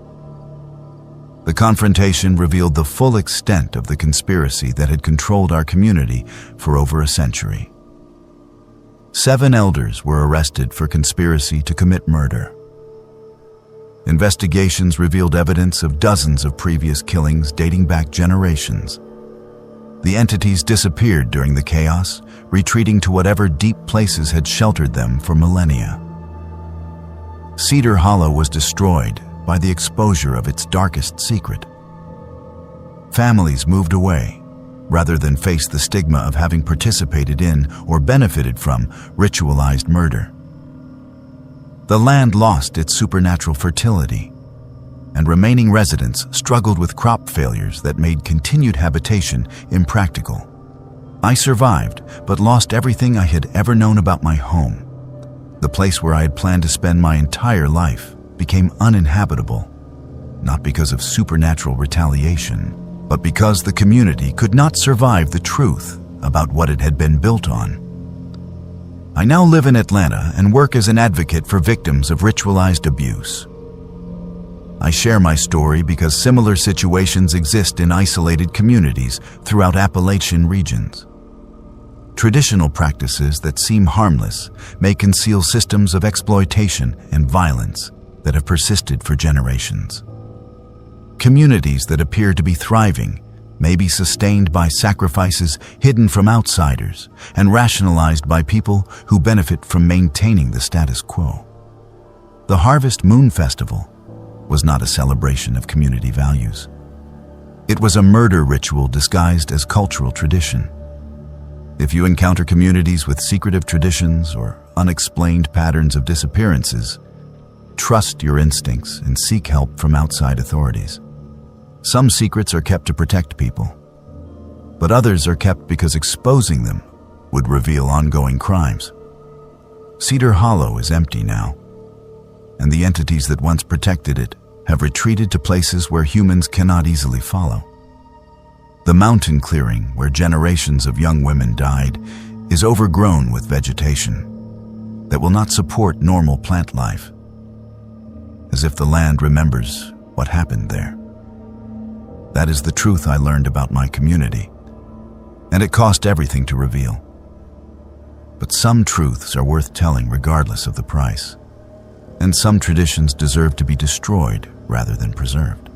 S2: The confrontation revealed the full extent of the conspiracy that had controlled our community for over a century. 7 elders were arrested for conspiracy to commit murder. Investigations revealed evidence of dozens of previous killings dating back generations. The entities disappeared during the chaos, retreating to whatever deep places had sheltered them for millennia. Cedar Hollow was destroyed by the exposure of its darkest secret. Families moved away, rather than face the stigma of having participated in or benefited from ritualized murder. The land lost its supernatural fertility, and remaining residents struggled with crop failures that made continued habitation impractical. I survived, but lost everything I had ever known about my home. The place where I had planned to spend my entire life became uninhabitable, not because of supernatural retaliation, but because the community could not survive the truth about what it had been built on. I now live in Atlanta and work as an advocate for victims of ritualized abuse. I share my story because similar situations exist in isolated communities throughout Appalachian regions. Traditional practices that seem harmless may conceal systems of exploitation and violence that have persisted for generations. Communities that appear to be thriving may be sustained by sacrifices hidden from outsiders and rationalized by people who benefit from maintaining the status quo. The Harvest Moon Festival was not a celebration of community values. It was a murder ritual disguised as cultural tradition. If you encounter communities with secretive traditions or unexplained patterns of disappearances, trust your instincts and seek help from outside authorities. Some secrets are kept to protect people, but others are kept because exposing them would reveal ongoing crimes. Cedar Hollow is empty now, and the entities that once protected it have retreated to places where humans cannot easily follow. The mountain clearing where generations of young women died is overgrown with vegetation that will not support normal plant life, as if the land remembers what happened there. That is the truth I learned about my community, and it cost everything to reveal. But some truths are worth telling regardless of the price, and some traditions deserve to be destroyed rather than preserved.